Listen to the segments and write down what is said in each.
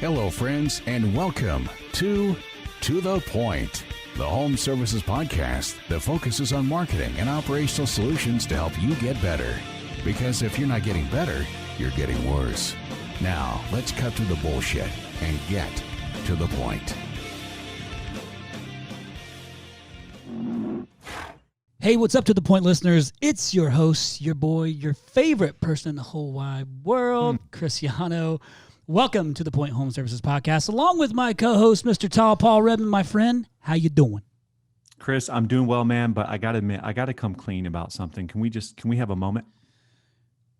Hello, friends, and welcome to the Point, the home services podcast that focuses on marketing and operational solutions to help you get better. Because if you're not getting better, you're getting worse. Now, let's cut through the bullshit and get to the point. Hey, what's up to the Point listeners? It's your host, your boy, your favorite person in the whole wide world, Cristiano. Welcome to the Point Home Services Podcast, along with my co-host, Mr. Tall Paul Redmond, my friend. How you doing? Chris, I'm doing well, man, but I got to admit, I got to come clean about something. Can we have a moment?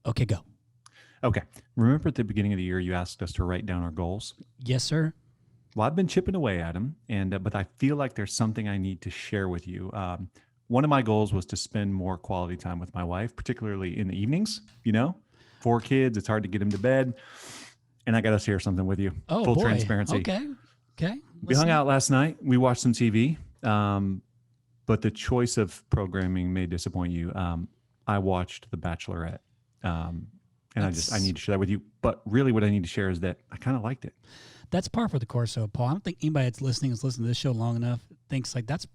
Okay, go. Okay. Remember at the beginning of the year, you asked us to write down our goals? Yes, sir. Well, I've been chipping away at them, but I feel like there's something I need to share with you. One of my goals was to spend more quality time with my wife, particularly in the evenings. You know, 4 kids, it's hard to get them to bed. And I got to share something with you. Oh, Full boy. Transparency. Okay. We hung out last night. We watched some TV. But the choice of programming may disappoint you. I watched The Bachelorette. And I need to share that with you. But really what I need to share is that I kind of liked it. That's par for the course, though, Paul. I don't think anybody that's listening to this show long enough thinks like that's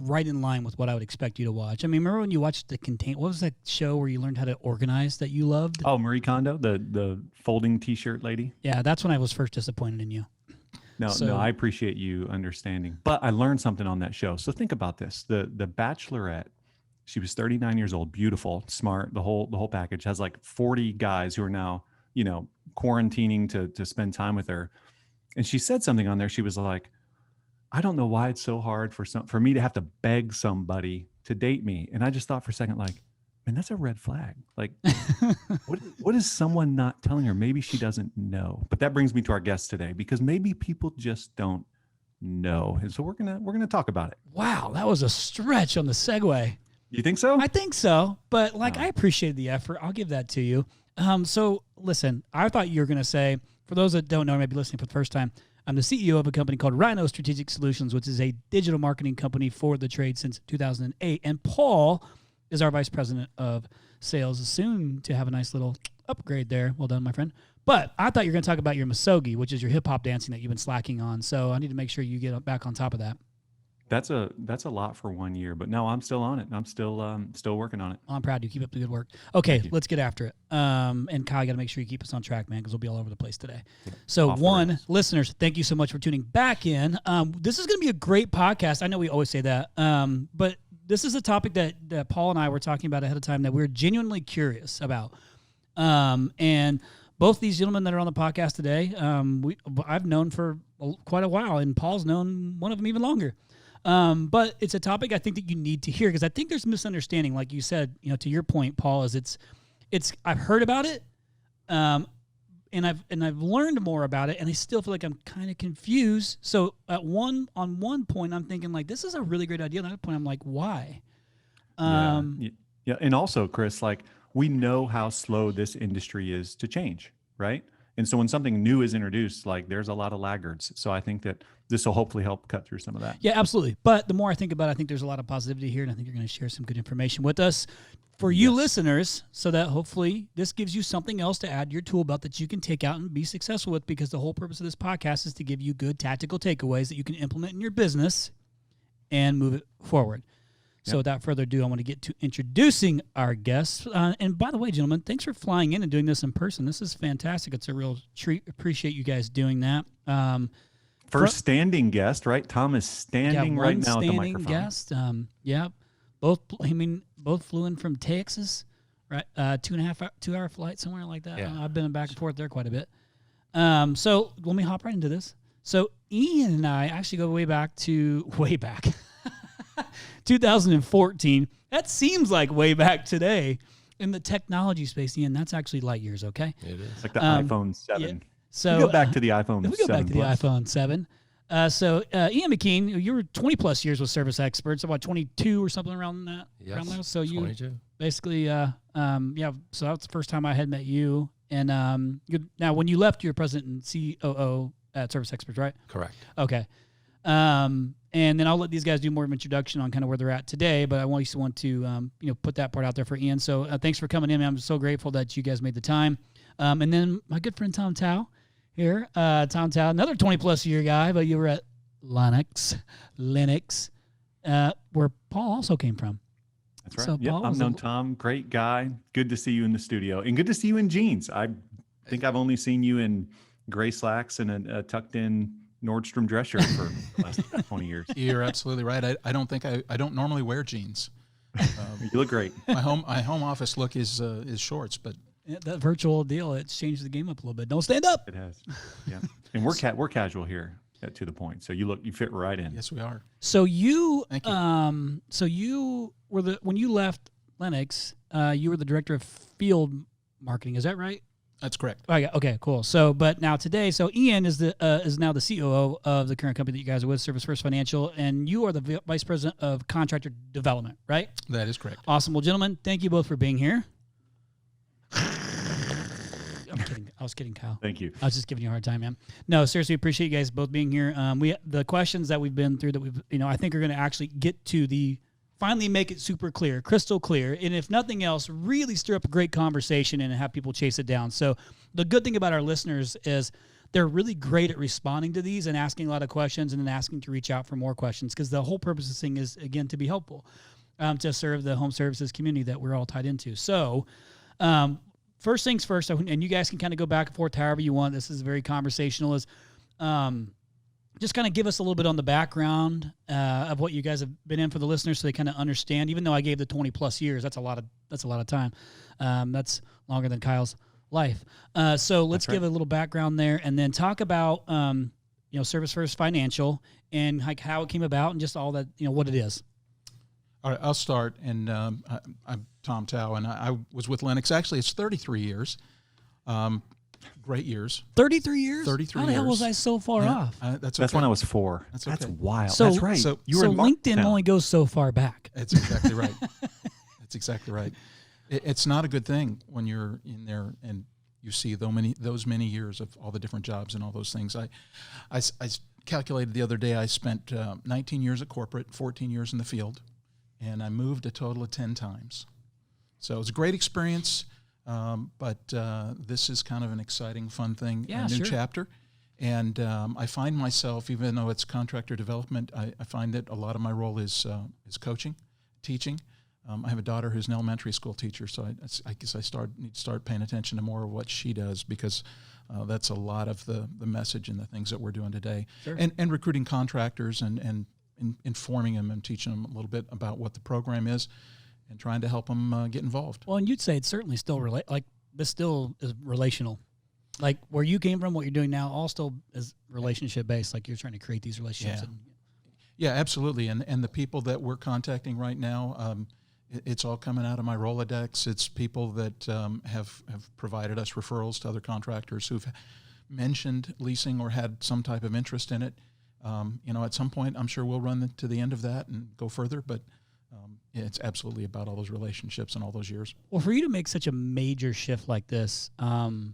right in line with what I would expect you to watch. I mean, remember when you watched what was that show where you learned how to organize that you loved? Oh, Marie Kondo, the folding T-shirt lady. Yeah, that's when I was first disappointed in you. No, I appreciate you understanding. But I learned something on that show. So think about this. The Bachelorette, she was 39 years old, beautiful, smart, the whole package, has like 40 guys who are now, quarantining to spend time with her. And she said something on there. She was like, I don't know why it's so hard for me to have to beg somebody to date me. And I just thought for a second, like, man, that's a red flag. Like, what is someone not telling her? Maybe she doesn't know. But that brings me to our guest today, because maybe people just don't know. And so we're gonna talk about it. Wow, that was a stretch on the segue. You think so? I think so. But I appreciated the effort. I'll give that to you. So listen, I thought you were gonna say, for those that don't know, maybe listening for the first time, I'm the CEO of a company called RYNO Strategic Solutions, which is a digital marketing company for the trade since 2008. And Paul is our vice president of sales, soon to have a nice little upgrade there. Well done, my friend. But I thought you were going to talk about your Misogi, which is your hip hop dancing that you've been slacking on. So I need to make sure you get back on top of that. That's a lot for 1 year, but no, I'm still on it. I'm still working on it. I'm proud of you. Keep up the good work. Okay, let's get after it. And Kyle, you got to make sure you keep us on track, man, because we'll be all over the place today. So listeners, thank you so much for tuning back in. This is going to be a great podcast. I know we always say that, but this is a topic that Paul and I were talking about ahead of time that we're genuinely curious about. And both these gentlemen that are on the podcast today, I've known for quite a while, and Paul's known one of them even longer. But it's a topic I think that you need to hear, because I think there's a misunderstanding, like you said, to your point, Paul, is it's I've heard about it, and I've learned more about it, and I still feel like I'm kind of confused. So on one point, I'm thinking like, this is a really great idea. On the other point, I'm like, why? Yeah. And also, Chris, like, we know how slow this industry is to change, right? And so when something new is introduced, like, there's a lot of laggards. So I think that this will hopefully help cut through some of that. Yeah, absolutely. But the more I think about it, I think there's a lot of positivity here, and I think you're going to share some good information with us for you listeners, so that hopefully this gives you something else to add to your tool belt that you can take out and be successful with, because the whole purpose of this podcast is to give you good tactical takeaways that you can implement in your business and move it forward. So without further ado, I want to get to introducing our guests. And by the way, gentlemen, thanks for flying in and doing this in person. This is fantastic. It's a real treat. Appreciate you guys doing that. First standing guest, right? Tom is standing right now at the microphone. Guest. Both flew in from Texas, right? 2 hour flight, somewhere like that. Yeah. I've been back and forth there quite a bit. So let me hop right into this. So Ian and I actually go way back. 2014. That seems like way back today in the technology space, Ian. That's actually light years, okay? It is. Like the iPhone 7. Yeah. So we go back to the iPhone 7. We go back to the iPhone 7. So Ian McKeen, you were 20 plus years with Service Experts, about 22 or something around that. Yes, around there. So 22. You basically, so that's the first time I had met you. And now when you left, you're president and COO at Service Experts, right? Correct. Okay. And then I'll let these guys do more of an introduction on kind of where they're at today. But I want to put that part out there for Ian. So thanks for coming in, man. I'm so grateful that you guys made the time. And then my good friend Tom Towe, here. Tom Towe, another 20-plus year guy, but you were at Linux, where Paul also came from. That's right. So Yep, I've known Tom. Great guy. Good to see you in the studio, and good to see you in jeans. I think I've only seen you in gray slacks and a tucked-in Nordstrom dress shirt for the last 20 years. You're absolutely right. I don't normally wear jeans. You look great. My home office look is shorts, but that virtual deal, it's changed the game up a little bit. Don't stand up. It has. Yeah, and we're casual here at To the Point. So you fit right in. Yes, we are. So you, Thank you. so you were when you left Lennox, you were the director of field marketing. Is that right? That's correct. Oh, yeah. Okay, cool. So, but now today, so Ian is now the COO of the current company that you guys are with, Service First Financial, and you are the vice president of contractor development, right? That is correct. Awesome. Well, gentlemen, thank you both for being here. I'm kidding. I was kidding, Kyle. Thank you. I was just giving you a hard time, man. No, seriously, appreciate you guys both being here. The questions that we've been through that we've, I think are going to actually get to finally make it super clear, crystal clear, and if nothing else, really stir up a great conversation and have people chase it down. So the good thing about our listeners is they're really great at responding to these and asking a lot of questions and then asking to reach out for more questions, because the whole purpose of this thing is, again, to be helpful, to serve the home services community that we're all tied into. So first things first, and you guys can kind of go back and forth however you want. This is very conversational, is just kind of give us a little bit on the background of what you guys have been in for the listeners, so they kind of understand. Even though I gave the 20+ years, that's a lot of time. That's longer than Kyle's life. So let's give a little background there, and then talk about Service First Financial and like how it came about and just all that, what it is. All right, I'll start. And I'm Tom Towe, and I was with Lennox. Actually, it's 33 years. Great years. 33 years? 33 years. How the hell was years. I so far off? That's when I was 4. That's okay. That's wild. So, that's right. So LinkedIn only goes so far back. That's exactly right. That's exactly right. It's not a good thing when you're in there and you see those many years of all the different jobs and all those things. I calculated the other day I spent 19 years at corporate, 14 years in the field, and I moved a total of 10 times. So it was a great experience. But this is kind of an exciting, fun thing, a new chapter. And I find myself, even though it's contractor development, I find that a lot of my role is coaching, teaching. I have a daughter who's an elementary school teacher, so I guess I need to start paying attention to more of what she does, because that's a lot of the message and the things that we're doing today. Sure. And recruiting contractors and informing them and teaching them a little bit about what the program is, and trying to help them get involved. Well, and you'd say it's certainly still this still is relational. Like where you came from, what you're doing now, all still is relationship based. Like you're trying to create these relationships. Yeah, absolutely. And the people that we're contacting right now, it's all coming out of my Rolodex. It's people that have provided us referrals to other contractors who've mentioned leasing or had some type of interest in it. At some point, I'm sure we'll run to the end of that and go further, but it's absolutely about all those relationships and all those years. Well, for you to make such a major shift like this and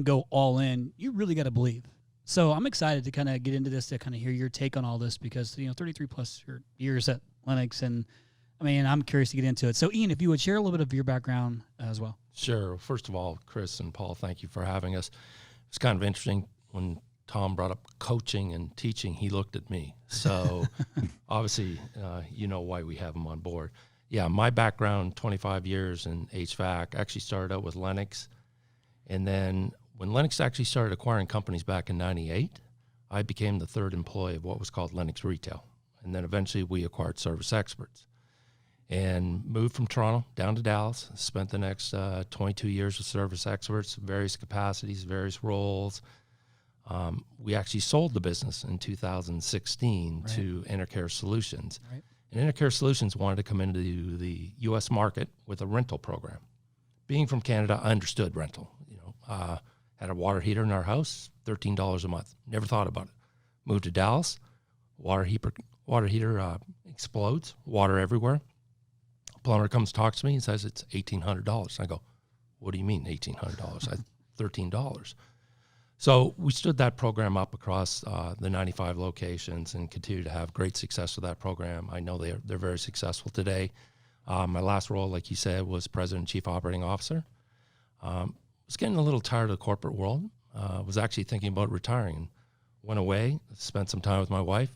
go all in, you really got to believe. So I'm excited to kind of get into this, to kind of hear your take on all this, because 33 plus years at Lennox, and I'm curious to get into it. So Ian, if you would share a little bit of your background as well. Sure. First of all, Chris and Paul, thank you for having us. It's kind of interesting when Tom brought up coaching and teaching, he looked at me. So obviously, you know why we have him on board. Yeah, my background, 25 years in HVAC, actually started out with Lennox. And then when Lennox actually started acquiring companies back in 98, I became the third employee of what was called Lennox Retail. And then eventually we acquired Service Experts and moved from Toronto down to Dallas, spent the next 22 years with Service Experts, various capacities, various roles. We actually sold the business in 2016 to Intercare Solutions. Right. And Intercare Solutions wanted to come into the U.S. market with a rental program. Being from Canada, I understood rental. Had a water heater in our house, $13 a month. Never thought about it. Moved to Dallas, water heater explodes, water everywhere. Plumber comes, talks to me, and says it's $1,800. I go, what do you mean $1,800? $13. So we stood that program up across the 95 locations and continue to have great success with that program. I know they're very successful today. My last role, like you said, was President and Chief Operating Officer. Was getting a little tired of the corporate world. was actually thinking about retiring and went away, spent some time with my wife,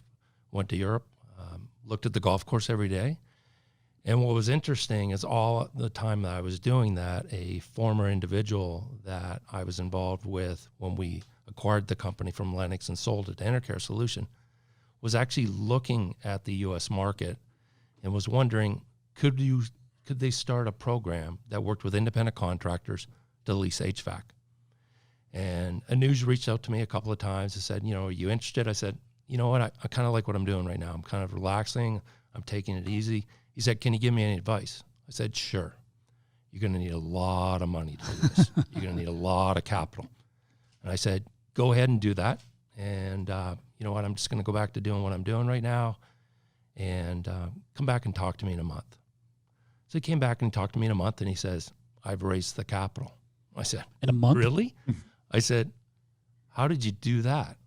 went to Europe, looked at the golf course every day. And what was interesting is all the time that I was doing that, a former individual that I was involved with when we acquired the company from Lennox and sold it to Intercare Solution was actually looking at the U.S. market and was wondering, could they start a program that worked with independent contractors to lease HVAC? And Anuj reached out to me a couple of times and said, are you interested? I said, you know what, I kind of like what I'm doing right now. I'm kind of relaxing. I'm taking it easy. He said, can you give me any advice? I said, sure. You're going to need a lot of money to do this. You're going to need a lot of capital. And I said, go ahead and do that. And you know what, I'm just going to go back to doing what I'm doing right now and come back and talk to me in a month. So he came back and talked to me in a month, and he says, I've raised the capital. I said, in a month? Really? I said, how did you do that?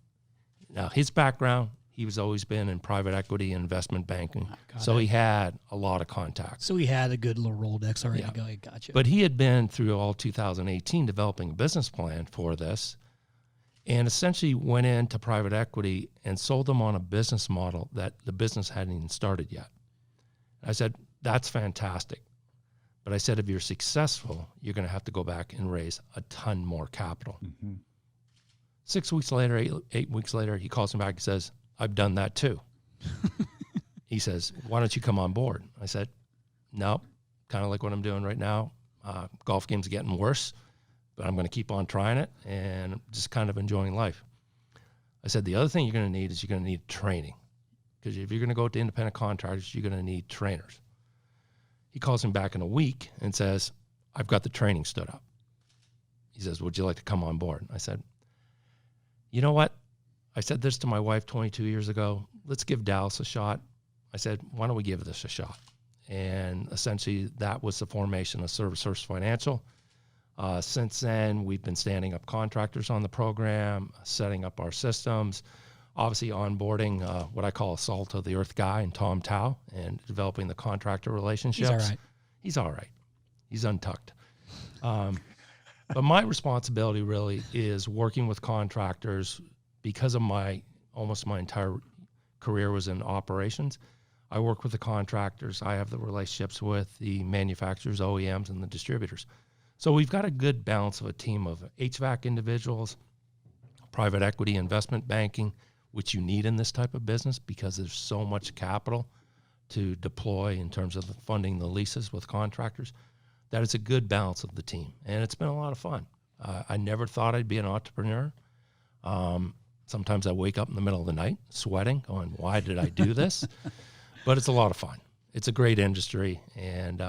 Now, his background, he was always been in private equity and investment banking. So he had a lot of contacts. So he had a good little Rolodex already going. Gotcha. But he had been through all 2018 developing a business plan for this and essentially went into private equity and sold them on a business model that the business hadn't even started yet. I said, that's fantastic. But I said, if you're successful, you're going to have to go back and raise a ton more capital. Mm-hmm. 6 weeks later, 8 weeks later, he calls me back and says, I've done that too. He says, why don't you come on board? I said, no, kind of like what I'm doing right now. Golf games are getting worse, but I'm going to keep on trying it and just kind of enjoying life. I said, the other thing you're going to need is you're going to need training, because if you're going to go to independent contractors, you're going to need trainers. He calls him back in a week and says, I've got the training stood up. He says, would you like to come on board? I said, you know what? I said this to my wife 22 years ago. Let's give Dallas a shot. I said, why don't we give this a shot? And essentially that was the formation of ServiceSource Financial. Since then, we've been standing up contractors on the program, setting up our systems, obviously onboarding what I call a salt of the earth guy and Tom Towe, and developing the contractor relationships. He's all right. He's all right. He's untucked. But my responsibility really is working with contractors. Because of almost my entire career was in operations, I work with the contractors. I have the relationships with the manufacturers, OEMs, and the distributors. So we've got a good balance of a team of HVAC individuals, private equity, investment banking, which you need in this type of business because there's so much capital to deploy in terms of funding the leases with contractors, that it's a good balance of the team. And it's been a lot of fun. I never thought I'd be an entrepreneur. Sometimes I wake up in the middle of the night sweating, going, why did I do this? But it's a lot of fun. It's a great industry, and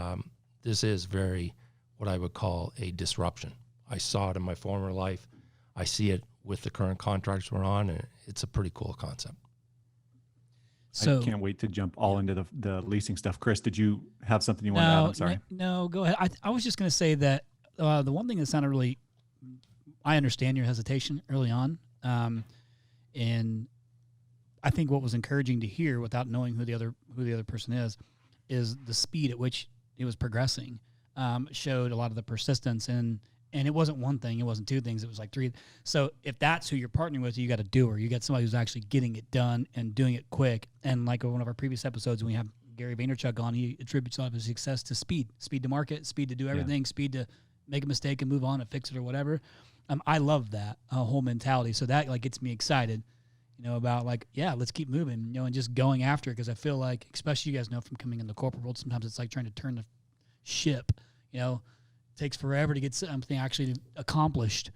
this is very what I would call a disruption. I saw it in my former life. I see it with the current contracts we're on, and it's a pretty cool concept. So I can't wait to jump all into the leasing stuff. Chris, did you have something you wanted to add? I'm sorry. No, go ahead. I was just going to say that the one thing that sounded really, I understand your hesitation early on. And I think what was encouraging to hear, without knowing who the other person is the speed at which it was progressing. Showed a lot of the persistence, and it wasn't one thing, it wasn't two things, it was like three. So if that's who you're partnering with, you got a doer. You got somebody who's actually getting it done and doing it quick. And like one of our previous episodes, when we have Gary Vaynerchuk on, he attributes a lot of his success to speed to market, speed to do everything, speed to make a mistake and move on and fix it or whatever. I love that whole mentality. So that like gets me excited, about like, let's keep moving, and just going after it. Cause I feel like, especially you guys know from coming in the corporate world, sometimes it's like trying to turn the ship, it takes forever to get something actually accomplished.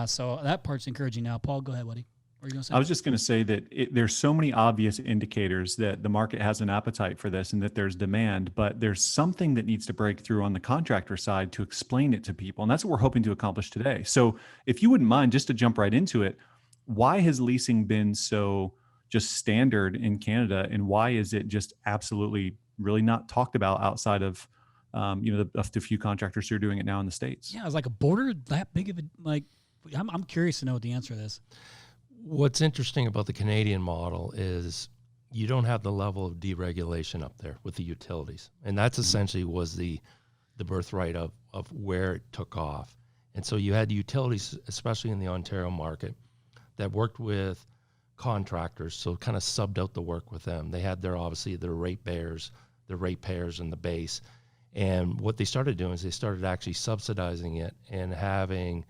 So that part's encouraging. Now, Paul, go ahead, buddy. What are you going to say? I was just going to say that there's so many obvious indicators that the market has an appetite for this and that there's demand, but there's something that needs to break through on the contractor side to explain it to people. And that's what we're hoping to accomplish today. So if you wouldn't mind, just to jump right into it, why has leasing been so just standard in Canada? And why is it just absolutely really not talked about outside of, the few contractors who are doing it now in the States? Yeah, it's like a border that big of a, like, I'm curious to know what the answer to this. What's interesting about the Canadian model is you don't have the level of deregulation up there with the utilities. And that's essentially was the birthright of where it took off. And so you had utilities, especially in the Ontario market, that worked with contractors, so kind of subbed out the work with them. They had obviously their ratepayers and the base. And what they started doing is they started actually subsidizing it and having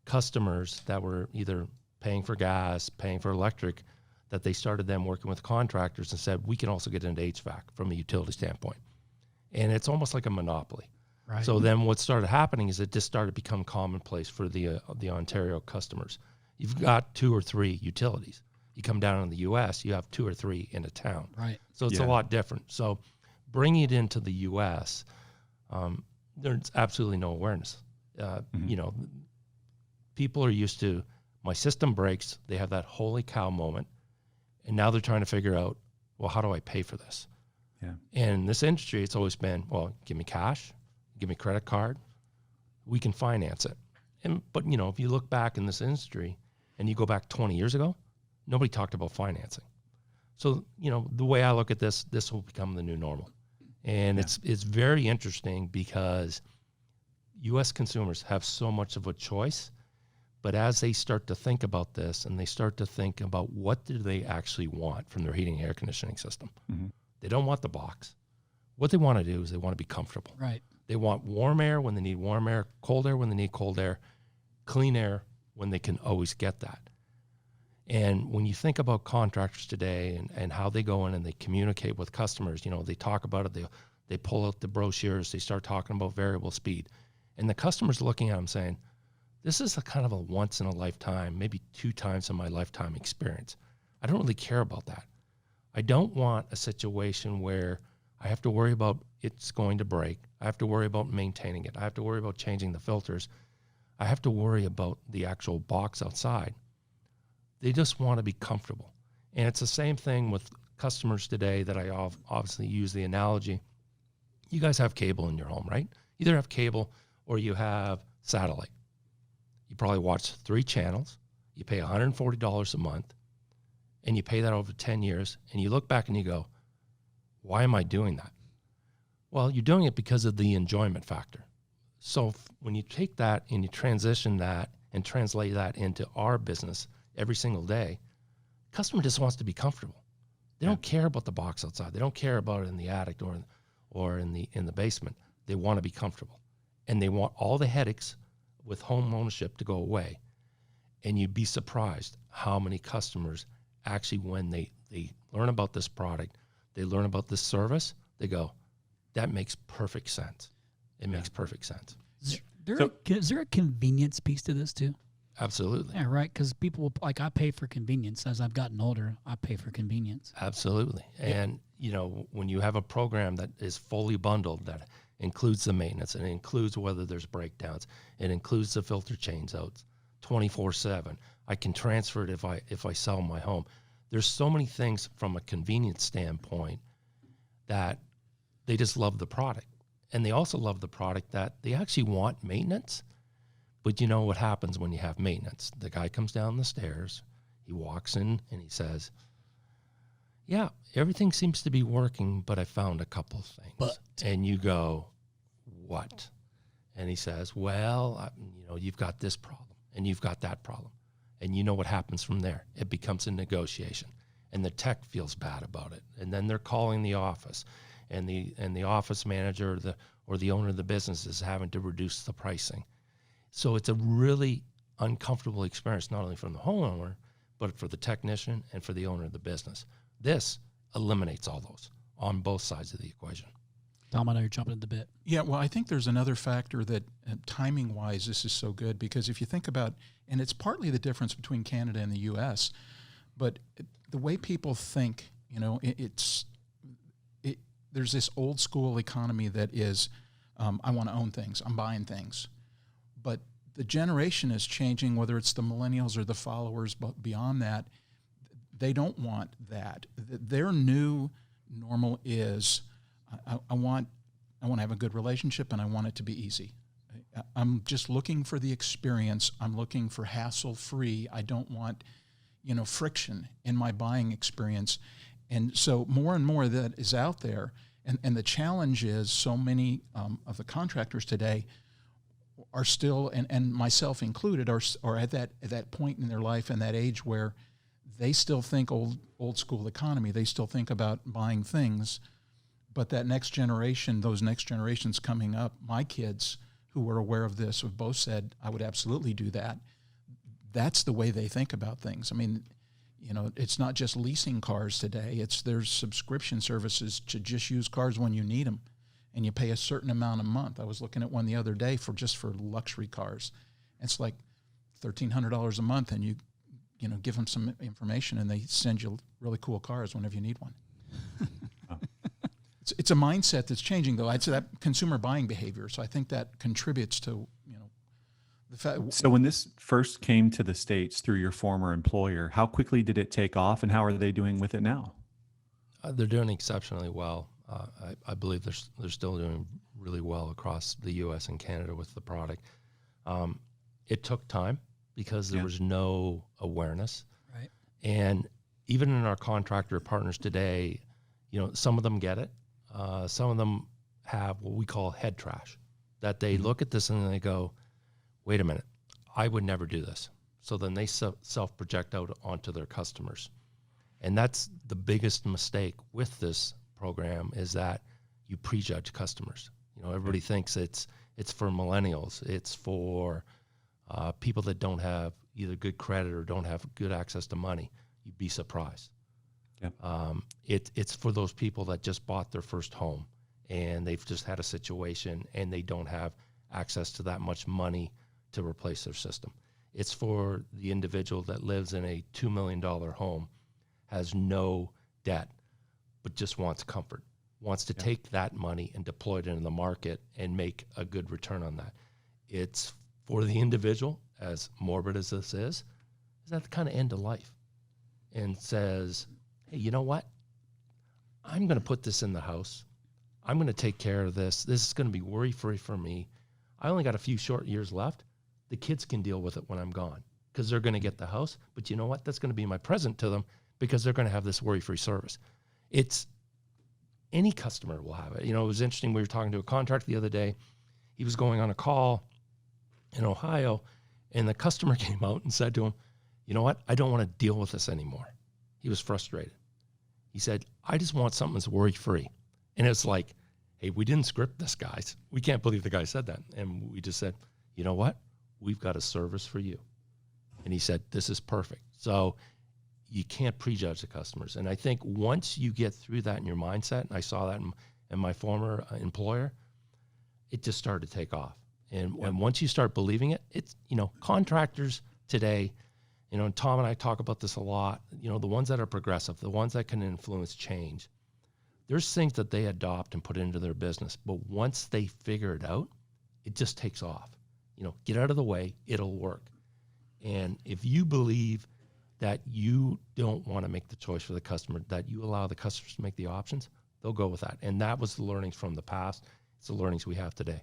customers that were either paying for gas, paying for electric, that they started them working with contractors and said, we can also get into HVAC from a utility standpoint. And it's almost like a monopoly. Right. So then what started happening is it just started to become commonplace for the Ontario customers. You've got 2 or 3 utilities. You come down in the U.S., you have 2 or 3 in a town. Right. So it's a lot different. So bringing it into the U.S., there's absolutely no awareness. You know, people are used to, my system breaks, they have that holy cow moment, and now they're trying to figure out, well, how do I pay for this? Yeah. And in this industry, it's always been, well, give me cash, give me credit card, we can finance it. But, you know, if you look back in this industry and you go back 20 years ago, nobody talked about financing. So, you know, the way I look at this will become the new normal. And it's very interesting because U.S. consumers have so much of a choice, but as they start to think about this and they start to think about what do they actually want from their heating and air conditioning system, they don't want the box. What they want to do is they want to be comfortable. Right. They want warm air when they need warm air, cold air when they need cold air, clean air when they can always get that. And when you think about contractors today and how they go in and they communicate with customers, you know, they talk about it, they pull out the brochures, they start talking about variable speed. And the customer's looking at them saying, this is a kind of a once in a lifetime, maybe 2 times in my lifetime experience. I don't really care about that. I don't want a situation where I have to worry about it's going to break. I have to worry about maintaining it. I have to worry about changing the filters. I have to worry about the actual box outside. They just want to be comfortable. And it's the same thing with customers today that I obviously use the analogy. You guys have cable in your home, right? Either have cable or you have satellite. You probably watch 3 channels. You pay $140 a month, and you pay that over 10 years, and you look back and you go, why am I doing that? Well, you're doing it because of the enjoyment factor. So when you take that and you transition that and translate that into our business every single day, customer just wants to be comfortable. They don't care about the box outside. They don't care about it in the attic or in the basement. They want to be comfortable. And they want all the headaches with home ownership to go away. And you'd be surprised how many customers actually, when they learn about this product, they learn about this service, they go, that makes perfect sense. It makes perfect sense. Is there a convenience piece to this too? Absolutely. Yeah, right. Because people will, like, I pay for convenience. As I've gotten older, I pay for convenience. Absolutely. And, you know, when you have a program that is fully bundled, that includes the maintenance, and it includes whether there's breakdowns, it includes the filter change outs 24/7. I can transfer it if I sell my home. There's so many things from a convenience standpoint that they just love the product. And they also love the product that they actually want maintenance. But you know what happens when you have maintenance? The guy comes down the stairs, he walks in and he says, yeah, everything seems to be working, but I found a couple of things. And you go, what? And he says, well, you know, you've got this problem and you've got that problem. And you know what happens from there? It becomes a negotiation, and the tech feels bad about it. And then they're calling the office, and the office manager or the owner of the business is having to reduce the pricing. So it's a really uncomfortable experience, not only from the homeowner, but for the technician and for the owner of the business. This eliminates all those on both sides of the equation. Tom, I know you're jumping at the bit. Yeah, well, I think there's another factor that timing-wise, this is so good, because if you think about, and it's partly the difference between Canada and the U.S., but the way people think, you know, there's this old school economy that is, I want to own things, I'm buying things. But the generation is changing, whether it's the millennials or the followers, but beyond that, they don't want that. Their new normal is, I want to have a good relationship, and I want it to be easy. I'm just looking for the experience. I'm looking for hassle-free. I don't want, you know, friction in my buying experience. And so more and more of that is out there. And the challenge is so many of the contractors today are still, and myself included, are at that point in their life and that age where they still think old school economy. They still think about buying things, but that next generation, those next generations coming up, my kids who were aware of this have both said, I would absolutely do that. That's the way they think about things. I mean, it's not just leasing cars today. There's subscription services to just use cars when you need them, and you pay a certain amount a month. I was looking at one the other day for luxury cars. It's like $1,300 a month, and you give them some information, and they send you really cool cars whenever you need one. It's a mindset that's changing, though. I'd say that consumer buying behavior. So I think that contributes to the fact. So when this first came to the States through your former employer, how quickly did it take off, and how are they doing with it now? They're doing exceptionally well. I believe they're still doing really well across the U.S. and Canada with the product. It took time because there was no awareness. Right. And even in our contractor partners today, some of them get it. Some of them have what we call head trash, that they look at this and they go, wait a minute, I would never do this. So then they self-project out onto their customers. And that's the biggest mistake with this program, is that you prejudge customers. Everybody thinks it's for millennials. It's for people that don't have either good credit or don't have good access to money. You'd be surprised. Yep. It's for those people that just bought their first home and they've just had a situation and they don't have access to that much money to replace their system. It's for the individual that lives in a $2 million home, has no debt, but just wants comfort, wants to take that money and deploy it into the market and make a good return on that. It's for the individual, as morbid as this is at the kind of end of life and says, hey, you know what? I'm going to put this in the house. I'm going to take care of this. This is going to be worry-free for me. I only got a few short years left. The kids can deal with it when I'm gone because they're going to get the house. But you know what? That's going to be my present to them because they're going to have this worry-free service. It's any customer will have it. It was interesting. We were talking to a contractor the other day. He was going on a call in Ohio, and the customer came out and said to him, you know what? I don't want to deal with this anymore. He was frustrated. He said, I just want something that's worry-free. And it's like, hey, we didn't script this, guys. We can't believe the guy said that. And we just said, you know what? We've got a service for you. And he said, this is perfect. So you can't prejudge the customers. And I think once you get through that in your mindset, and I saw that in my former employer, it just started to take off. And once you start believing it, it's, contractors today, and Tom and I talk about this a lot, the ones that are progressive, the ones that can influence change, there's things that they adopt and put into their business. But once they figure it out, it just takes off. Get out of the way, it'll work. And if you believe that you don't want to make the choice for the customer, that you allow the customers to make the options, they'll go with that. And that was the learnings from the past. It's the learnings we have today.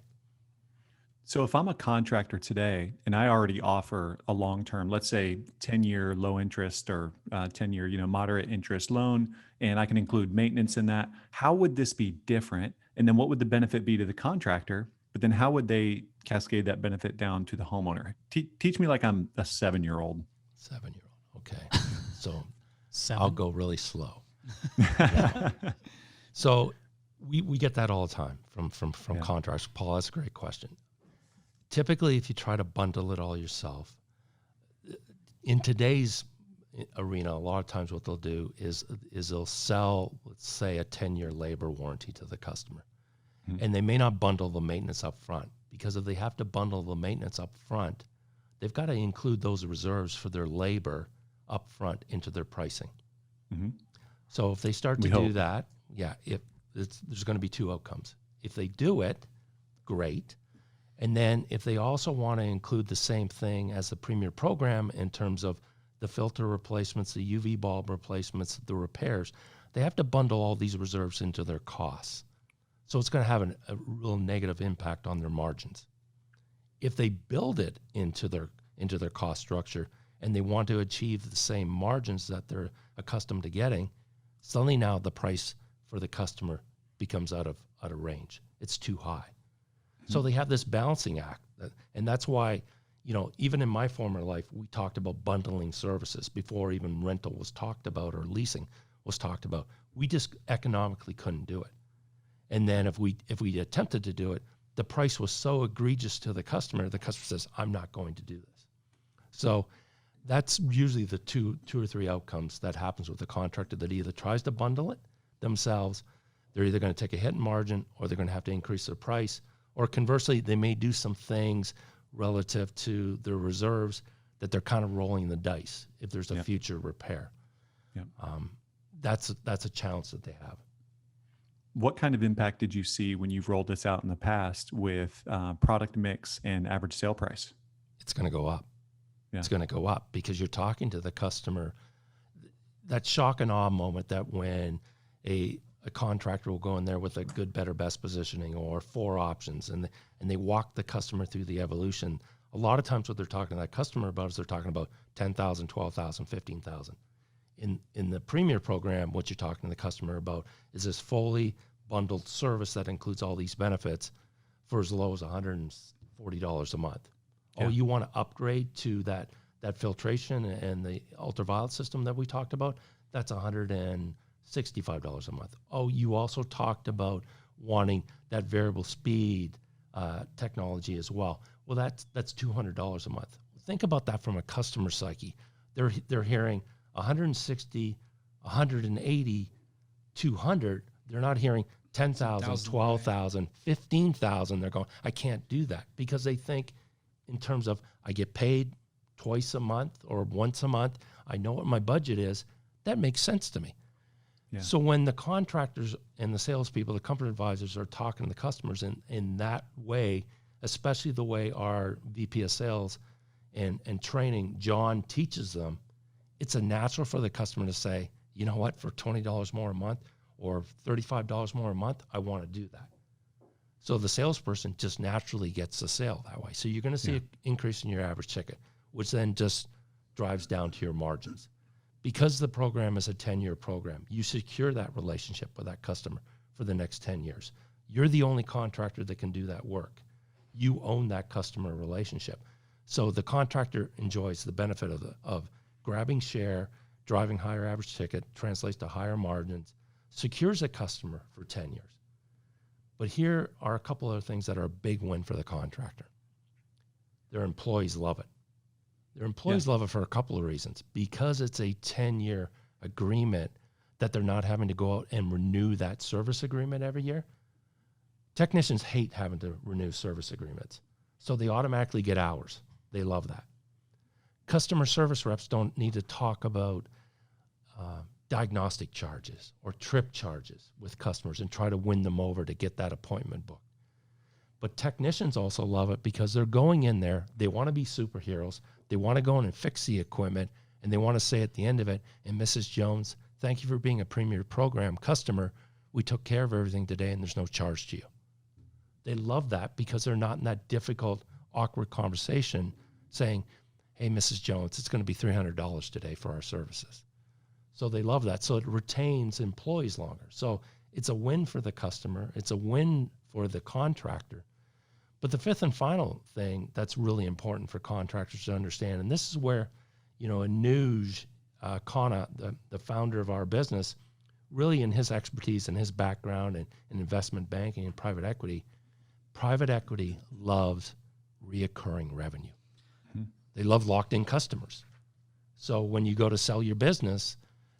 So if I'm a contractor today and I already offer a long-term, let's say 10-year low interest or 10-year, moderate interest loan, and I can include maintenance in that, how would this be different? And then what would the benefit be to the contractor? But then how would they cascade that benefit down to the homeowner? Teach me like I'm a 7-year-old. 7-year-old. Okay. So I'll go really slow. So we get that all the time from contractors. Paul, that's a great question. Typically, if you try to bundle it all yourself, in today's arena, a lot of times what they'll do is they'll sell, let's say, a 10-year labor warranty to the customer. Mm-hmm. And they may not bundle the maintenance up front, because if they have to bundle the maintenance up front, they've got to include those reserves for their labor up front into their pricing. Mm-hmm. So if they start to do that, there's going to be two outcomes. If they do it, great. And then if they also want to include the same thing as the Premier program in terms of the filter replacements, the UV bulb replacements, the repairs, they have to bundle all these reserves into their costs. So it's going to have a real negative impact on their margins. If they build it into their cost structure and they want to achieve the same margins that they're accustomed to getting, suddenly now the price for the customer becomes out of range. It's too high. So they have this balancing act. And that's why, even in my former life, we talked about bundling services before even rental was talked about or leasing was talked about. We just economically couldn't do it. And then if we attempted to do it, the price was so egregious to the customer says, I'm not going to do this. So that's usually the two or three outcomes that happens with a contractor that either tries to bundle it themselves, they're either going to take a hit in margin or they're going to have to increase their price, or conversely, they may do some things relative to their reserves that they're kind of rolling the dice if there's a future repair. Yep. That's a challenge that they have. What kind of impact did you see when you've rolled this out in the past with product mix and average sale price? It's going to go up. Yeah. It's going to go up because you're talking to the customer. That shock and awe moment that when a contractor will go in there with a good, better, best positioning or 4 options and they walk the customer through the evolution. A lot of times what they're talking to that customer about is they're talking about 10,000, 12,000, 15,000. In the Premier program, what you're talking to the customer about is this fully bundled service that includes all these benefits for as low as $140 a month. Yeah. Oh, you want to upgrade to that filtration and the ultraviolet system that we talked about? That's $165 a month. Oh, you also talked about wanting that variable speed technology as well. Well, that's $200 a month. Think about that from a customer psyche. They're hearing 160, 180, 200. They're not hearing 10,000, 12,000, 15,000. They're going, I can't do that, because they think in terms of I get paid twice a month or once a month. I know what my budget is. That makes sense to me. Yeah. So when the contractors and the salespeople, the company advisors are talking to the customers in that way, especially the way our VP of sales and training, John, teaches them, it's a natural for the customer to say, you know what, for $20 more a month or $35 more a month, I want to do that. So the salesperson just naturally gets the sale that way. So you're going to see an increase in your average ticket, which then just drives down to your margins. Because the program is a 10-year program, you secure that relationship with that customer for the next 10 years. You're the only contractor that can do that work. You own that customer relationship. So the contractor enjoys the benefit of grabbing share, driving higher average ticket, translates to higher margins, secures a customer for 10 years. But here are a couple other things that are a big win for the contractor. Their employees love it. Their employees love it for a couple of reasons. Because it's a 10-year agreement that they're not having to go out and renew that service agreement every year. Technicians hate having to renew service agreements. So they automatically get hours. They love that. Customer service reps don't need to talk about diagnostic charges or trip charges with customers and try to win them over to get that appointment booked. But technicians also love it because they're going in there, they want to be superheroes, they want to go in and fix the equipment, and they want to say at the end of it, and Mrs. Jones, thank you for being a Premier program customer. We took care of everything today and there's no charge to you. They love that because they're not in that difficult, awkward conversation saying, hey, Mrs. Jones, it's going to be $300 today for our services. So they love that. So it retains employees longer. So it's a win for the customer. It's a win for the contractor. But the fifth and final thing that's really important for contractors to understand, and this is where, Anuj Khanna, the founder of our business, really in his expertise and his background in investment banking and private equity loves reoccurring revenue. Mm-hmm. They love locked-in customers. So when you go to sell your business,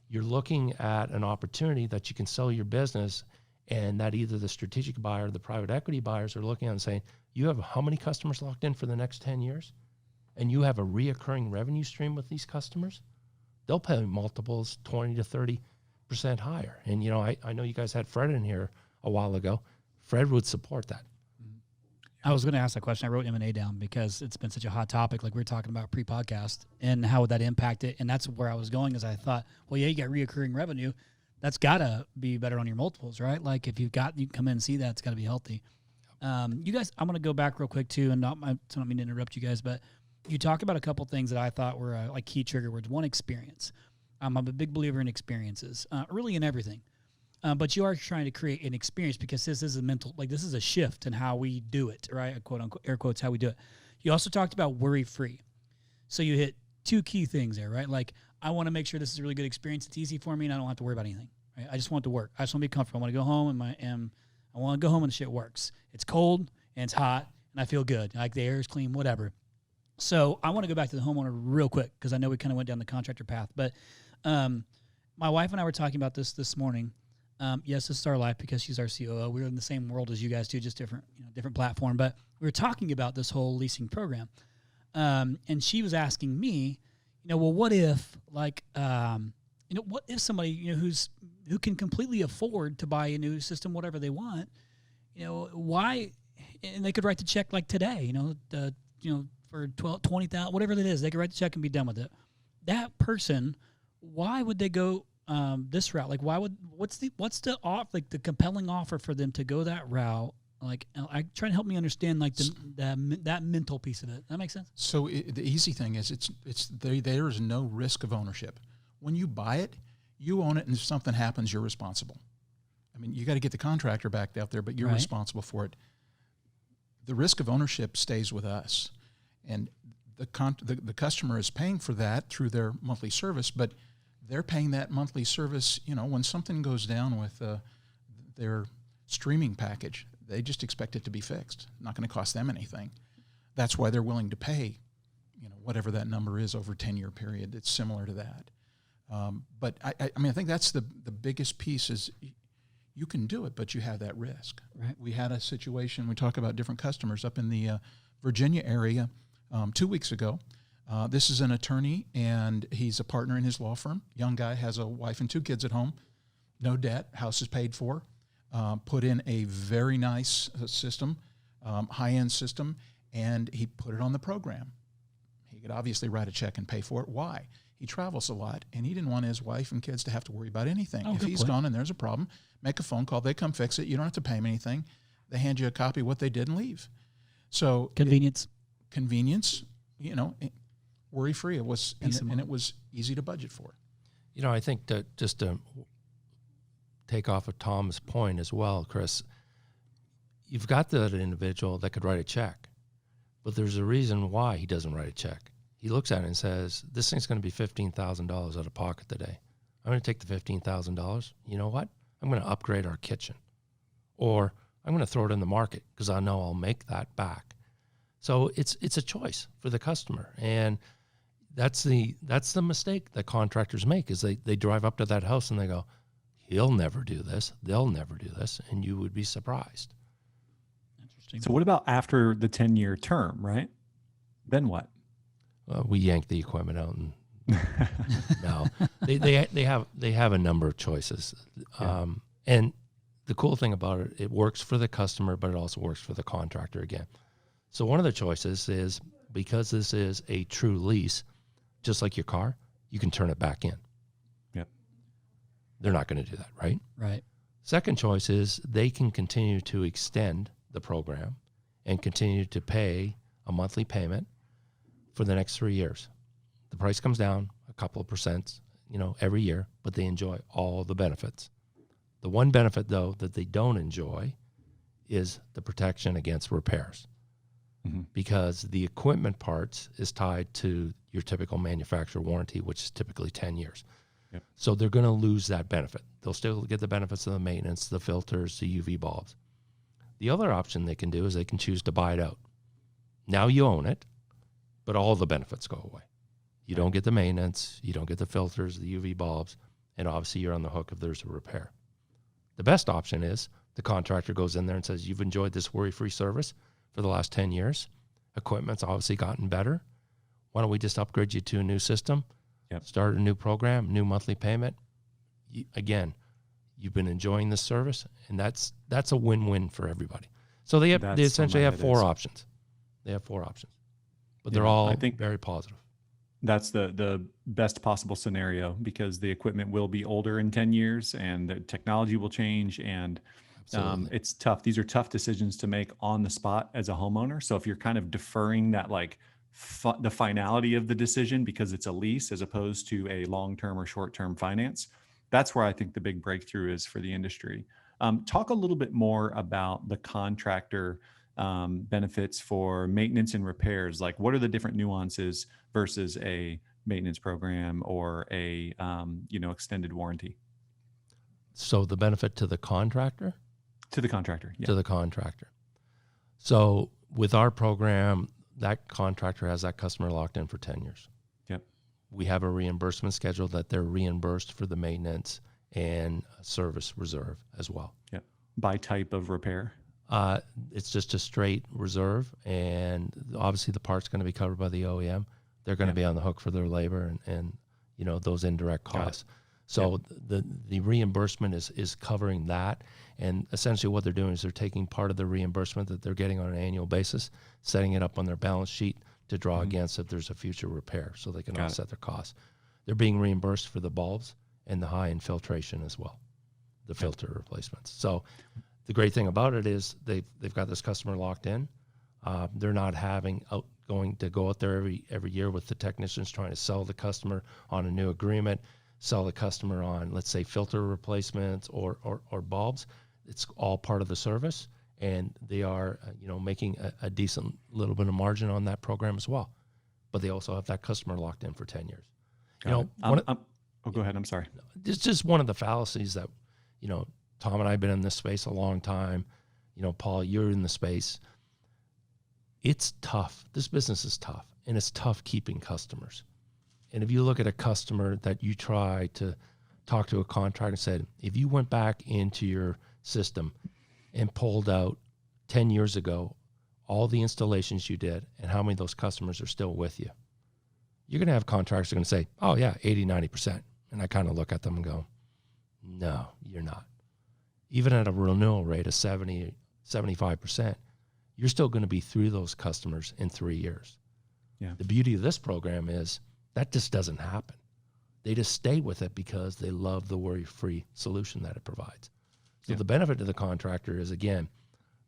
you're looking at an opportunity that you can sell your business, and that either the strategic buyer or the private equity buyers are looking at and saying, you have how many customers locked in for the next 10 years? And you have a reoccurring revenue stream with these customers? They'll pay multiples 20 to 30% higher. And, I know you guys had Fred in here a while ago. Fred would support that. I was going to ask that question. I wrote M&A down because it's been such a hot topic, like we were talking about pre-podcast, and how would that impact it? And that's where I was going, is I thought, well, yeah, you got reoccurring revenue. That's got to be better on your multiples, right? Like if you come in and see that, it's got to be healthy. You guys, I'm going to go back real quick too, and I don't mean to interrupt you guys, but you talked about a couple things that I thought were like key trigger words. One, experience. I'm a big believer in experiences, really in everything. but you are trying to create an experience because this is a mental, like this is a shift in how we do it, right? Quote unquote, air quotes, how we do it. You also talked about worry-free. So you hit two key things there, right? Like I want to make sure this is a really good experience. It's easy for me and I don't have to worry about anything, right? I just want it to work. I just want to be comfortable. I want to go home and I want to go home and the shit works. It's cold and it's hot and I feel good. Like the air is clean, whatever. So I want to go back to the homeowner real quick because I know we kind of went down the contractor path. But my wife and I were talking about this morning. Yes, this is our life because she's our COO. We're in the same world as you guys do, just different platform. But we were talking about this whole leasing program. And she was asking me, well, what if what if somebody, who can completely afford to buy a new system, whatever they want, why, and they could write the check like today, for 20,000, whatever it is, they could write the check and be done with it. That person, why would they go this route? Like, what's the the compelling offer for them to go that route? Like, I try to help me understand like that mental piece of it. That makes sense. So the easy thing is there is no risk of ownership. When you buy it, you own it, and if something happens, you're responsible. I mean, you got to get the contractor back out there, but you're responsible for it. The risk of ownership stays with us. And the customer is paying for that through their monthly service, but they're paying that monthly service, when something goes down with their streaming package, they just expect it to be fixed. Not going to cost them anything. That's why they're willing to pay, whatever that number is over a 10-year period. It's similar to that. But I think that's the biggest piece is you can do it, but you have that risk. Right. We had a situation, we talk about different customers up in the Virginia area 2 weeks ago. This is an attorney, and he's a partner in his law firm. Young guy, has a wife and 2 kids at home, no debt, house is paid for, put in a very nice system, high-end system, and he put it on the program. He could obviously write a check and pay for it. Why? He travels a lot, and he didn't want his wife and kids to have to worry about anything. If he's gone and there's a problem, make a phone call, they come fix it, you don't have to pay them anything. They hand you a copy of what they did and leave. So Convenience, worry-free. It was, and it was easy to budget for. I think that just to take off of Tom's point as well, Chris, you've got that individual that could write a check, but there's a reason why he doesn't write a check. He looks at it and says, this thing's going to be $15,000 out of pocket today. I'm going to take the $15,000. You know what? I'm going to upgrade our kitchen, or I'm going to throw it in the market because I know I'll make that back. So it's a choice for the customer, and that's the mistake that contractors make is they drive up to that house and they go, he'll never do this, they'll never do this, and you would be surprised. Interesting. So what about after the 10-year term, right? Then what? We yank the equipment out, and no, they have a number of choices, and the cool thing about it, it works for the customer, but it also works for the contractor again. So one of the choices is, because this is a true lease, just like your car, you can turn it back in. Yep. They're not going to do that, right? Right. Second choice is they can continue to extend the program and continue to pay a monthly payment for the next 3 years. The price comes down a couple of percent, every year, but they enjoy all the benefits. The one benefit, though, that they don't enjoy is the protection against repairs. Mm-hmm. Because the equipment parts is tied to your typical manufacturer warranty, which is typically 10 years. Yep. So they're going to lose that benefit. They'll still get the benefits of the maintenance, the filters, the UV bulbs. The other option they can do is they can choose to buy it out. Now you own it, but all the benefits go away. You don't get the maintenance, you don't get the filters, the UV bulbs, and obviously you're on the hook if there's a repair. The best option is the contractor goes in there and says, you've enjoyed this worry-free service for the last 10 years. Equipment's obviously gotten better. Why don't we just upgrade you to a new system? Yep. Start a new program, new monthly payment. Again, you've been enjoying this service, and that's a win-win for everybody. So they essentially have 4 options. They have 4 options, but they're all, I think, very positive. That's the best possible scenario, because the equipment will be older in 10 years and the technology will change, and it's tough. These are tough decisions to make on the spot as a homeowner. So if you're kind of deferring that, like the finality of the decision because it's a lease as opposed to a long-term or short-term finance, that's where I think the big breakthrough is for the industry. Talk a little bit more about the contractor benefits for maintenance and repairs. Like, what are the different nuances versus a maintenance program or a extended warranty? So the benefit to the contractor? To the contractor, yeah. To the contractor. So with our program, that contractor has that customer locked in for 10 years. Yep. We have a reimbursement schedule that they're reimbursed for the maintenance and service reserve as well. Yep. By type of repair? It's just a straight reserve, and obviously the part's going to be covered by the OEM. They're going to be on the hook for their labor and those indirect costs. So the reimbursement is covering that, and essentially what they're doing is they're taking part of the reimbursement that they're getting on an annual basis, setting it up on their balance sheet to draw against if there's a future repair, so they can offset their costs. They're being reimbursed for the bulbs and the high infiltration as well, the filter replacements. So the great thing about it is they've got this customer locked in. They're not going to go out there every year with the technicians trying to sell the customer on a new agreement, sell the customer on, let's say, filter replacements or bulbs. It's all part of the service, and they are making a decent little bit of margin on that program as well. But they also have that customer locked in for 10 years. Go ahead. I'm sorry. It's just one of the fallacies that, Tom and I have been in this space a long time. Paul, you're in the space. It's tough. This business is tough, and it's tough keeping customers. And if you look at a customer that you try to talk to a contractor and said, if you went back into your system and pulled out 10 years ago all the installations you did and how many of those customers are still with you, you're going to have contractors who are going to say, oh, yeah, 80, 90%. And I kind of look at them and go, no, you're not. Even at a renewal rate of 70, 75%, you're still going to be through those customers in 3 years. Yeah. The beauty of this program is that just doesn't happen. They just stay with it because they love the worry-free solution that it provides. So the benefit to the contractor is, again,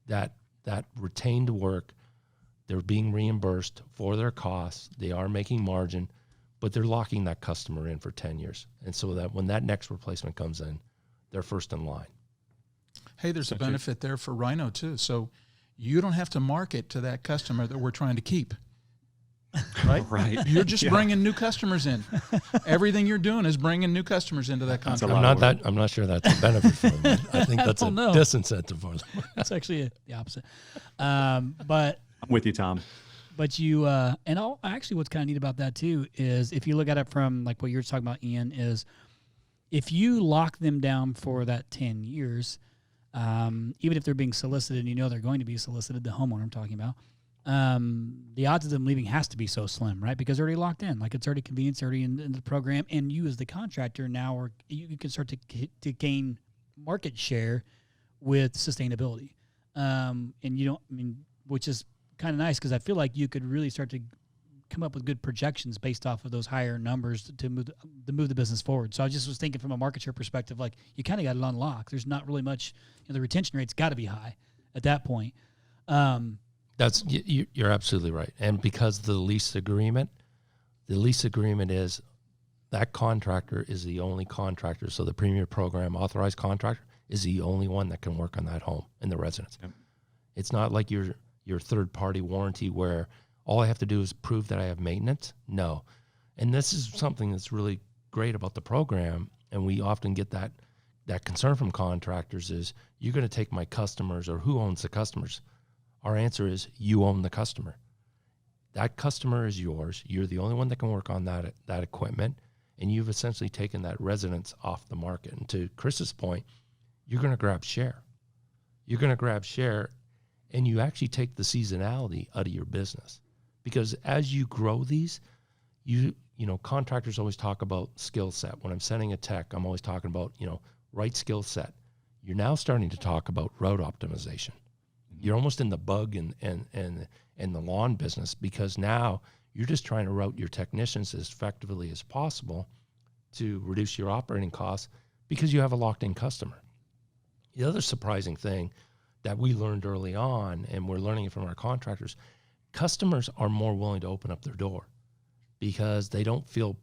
that retained work, they're being reimbursed for their costs, they are making margin, but they're locking that customer in for 10 years. And so that when that next replacement comes in, they're first in line. Hey, there's a benefit there for RYNO too. So you don't have to market to that customer that we're trying to keep. Right? Right. You're just bringing new customers in. Everything you're doing is bringing new customers into that contract. I'm not sure that's a benefit for them. I think that's a disincentive for them. That's actually the opposite. But I'm with you, Tom. But you actually what's kind of neat about that too is if you look at it from like what you're talking about, Ian, is if you lock them down for that 10 years, even if they're being solicited and they're going to be solicited, the homeowner I'm talking about, the odds of them leaving has to be so slim, right? Because they're already locked in. Like it's already convenient, it's already in the program. And you as the contractor now, you can start to gain market share with sustainability. Which is kind of nice because I feel like you could really start to come up with good projections based off of those higher numbers to move the business forward. So I just was thinking from a market share perspective, like you kind of got it on lock. There's not really much, the retention rate's got to be high at that point. You're absolutely right. And because the lease agreement is that contractor is the only contractor. So the Premier Program authorized contractor is the only one that can work on that home and the residence. Yep. It's not like your third party warranty where all I have to do is prove that I have maintenance. No. And this is something that's really great about the program. And we often get that concern from contractors is you're going to take my customers, or who owns the customers? Our answer is you own the customer. That customer is yours. You're the only one that can work on that equipment, and you've essentially taken that residence off the market. And to Chris's point, you're going to grab share. You're going to grab share, and you actually take the seasonality out of your business. Because as you grow these, contractors always talk about skill set. When I'm sending a tech, I'm always talking about, right skill set. You're now starting to talk about route optimization. You're almost in the bug and the lawn business because now you're just trying to route your technicians as effectively as possible to reduce your operating costs because you have a locked-in customer. The other surprising thing that we learned early on, and we're learning it from our contractors, customers are more willing to open up their door because they don't feel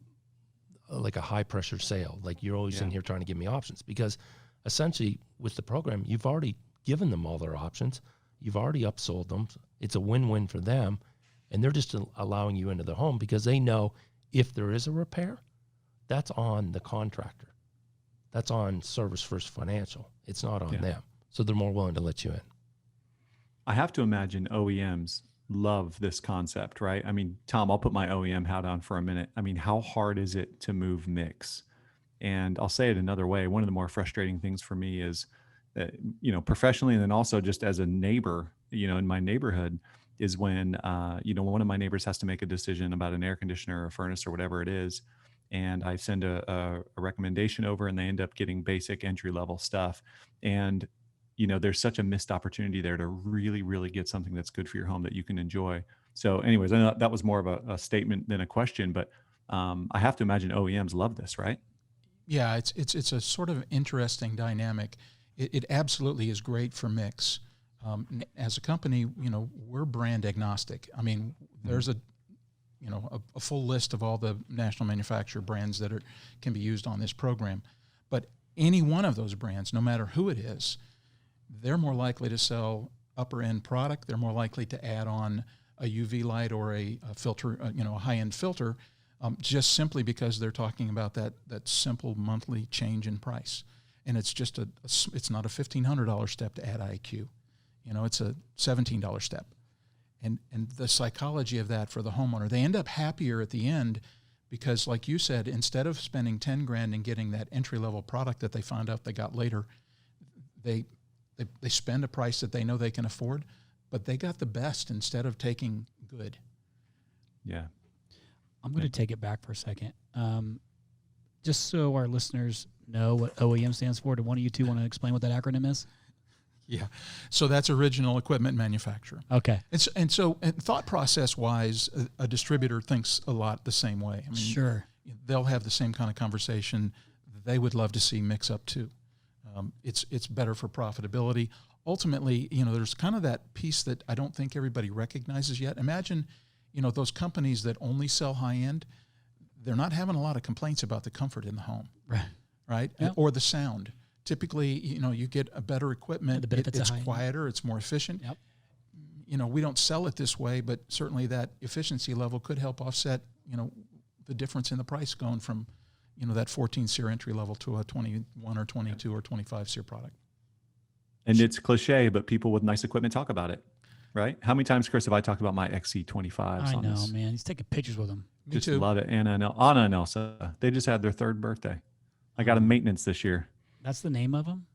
like a high pressure sale. Like you're always in here trying to give me options, because essentially with the program, you've already given them all their options. You've already upsold them. It's a win-win for them. And they're just allowing you into the home because they know if there is a repair, that's on the contractor. That's on Service First Financial. It's not on them. So they're more willing to let you in. I have to imagine OEMs love this concept, right? I mean, Tom, I'll put my OEM hat on for a minute. I mean, how hard is it to move mix? And I'll say it another way. One of the more frustrating things for me is that, professionally, and then also just as a neighbor, in my neighborhood, is when, one of my neighbors has to make a decision about an air conditioner or a furnace or whatever it is. And I send a recommendation over, and they end up getting basic entry level stuff. And, there's such a missed opportunity there to really, really get something that's good for your home that you can enjoy. So anyways, I know that was more of a statement than a question, but I have to imagine OEMs love this, right? Yeah, it's a sort of interesting dynamic. It absolutely is great for mix. As a company, we're brand agnostic. I mean, there's a full list of all the national manufacturer brands that can be used on this program. But any one of those brands, no matter who it is, they're more likely to sell upper end product. They're more likely to add on a UV light or a filter, a high end filter, just simply because they're talking about that simple monthly change in price. And it's just it's not a $1,500 step to add IQ. It's a $17 step. And the psychology of that for the homeowner, they end up happier at the end because, like you said, instead of spending $10,000 and getting that entry level product that they found out they got later, they spend a price that they know they can afford, but they got the best instead of taking good. Yeah. I'm going to take it back for a second. Just so our listeners know what OEM stands for, do one of you two want to explain what that acronym is? Yeah. So that's original equipment manufacturer. Okay. And so thought process wise, a distributor thinks a lot the same way. I mean, sure. They'll have the same kind of conversation. They would love to see mix up too. It's better for profitability. Ultimately, there's kind of that piece that I don't think everybody recognizes yet. Imagine, those companies that only sell high end, they're not having a lot of complaints about the comfort in the home. Right? Yep. Or the sound. Typically, you get a better equipment. It's quieter. It's more efficient. Yep. We don't sell it this way, but certainly that efficiency level could help offset, the difference in the price going from, that 14 SEER entry level to a 21 or 22 or 25 SEER product. And it's cliche, but people with nice equipment talk about it, right? How many times, Chris, have I talked about my XC25s? I know, man. He's taking pictures with them. Me just too. love it. Anna and Elsa, they just had their 3rd birthday. I got a maintenance this year. That's the name of them?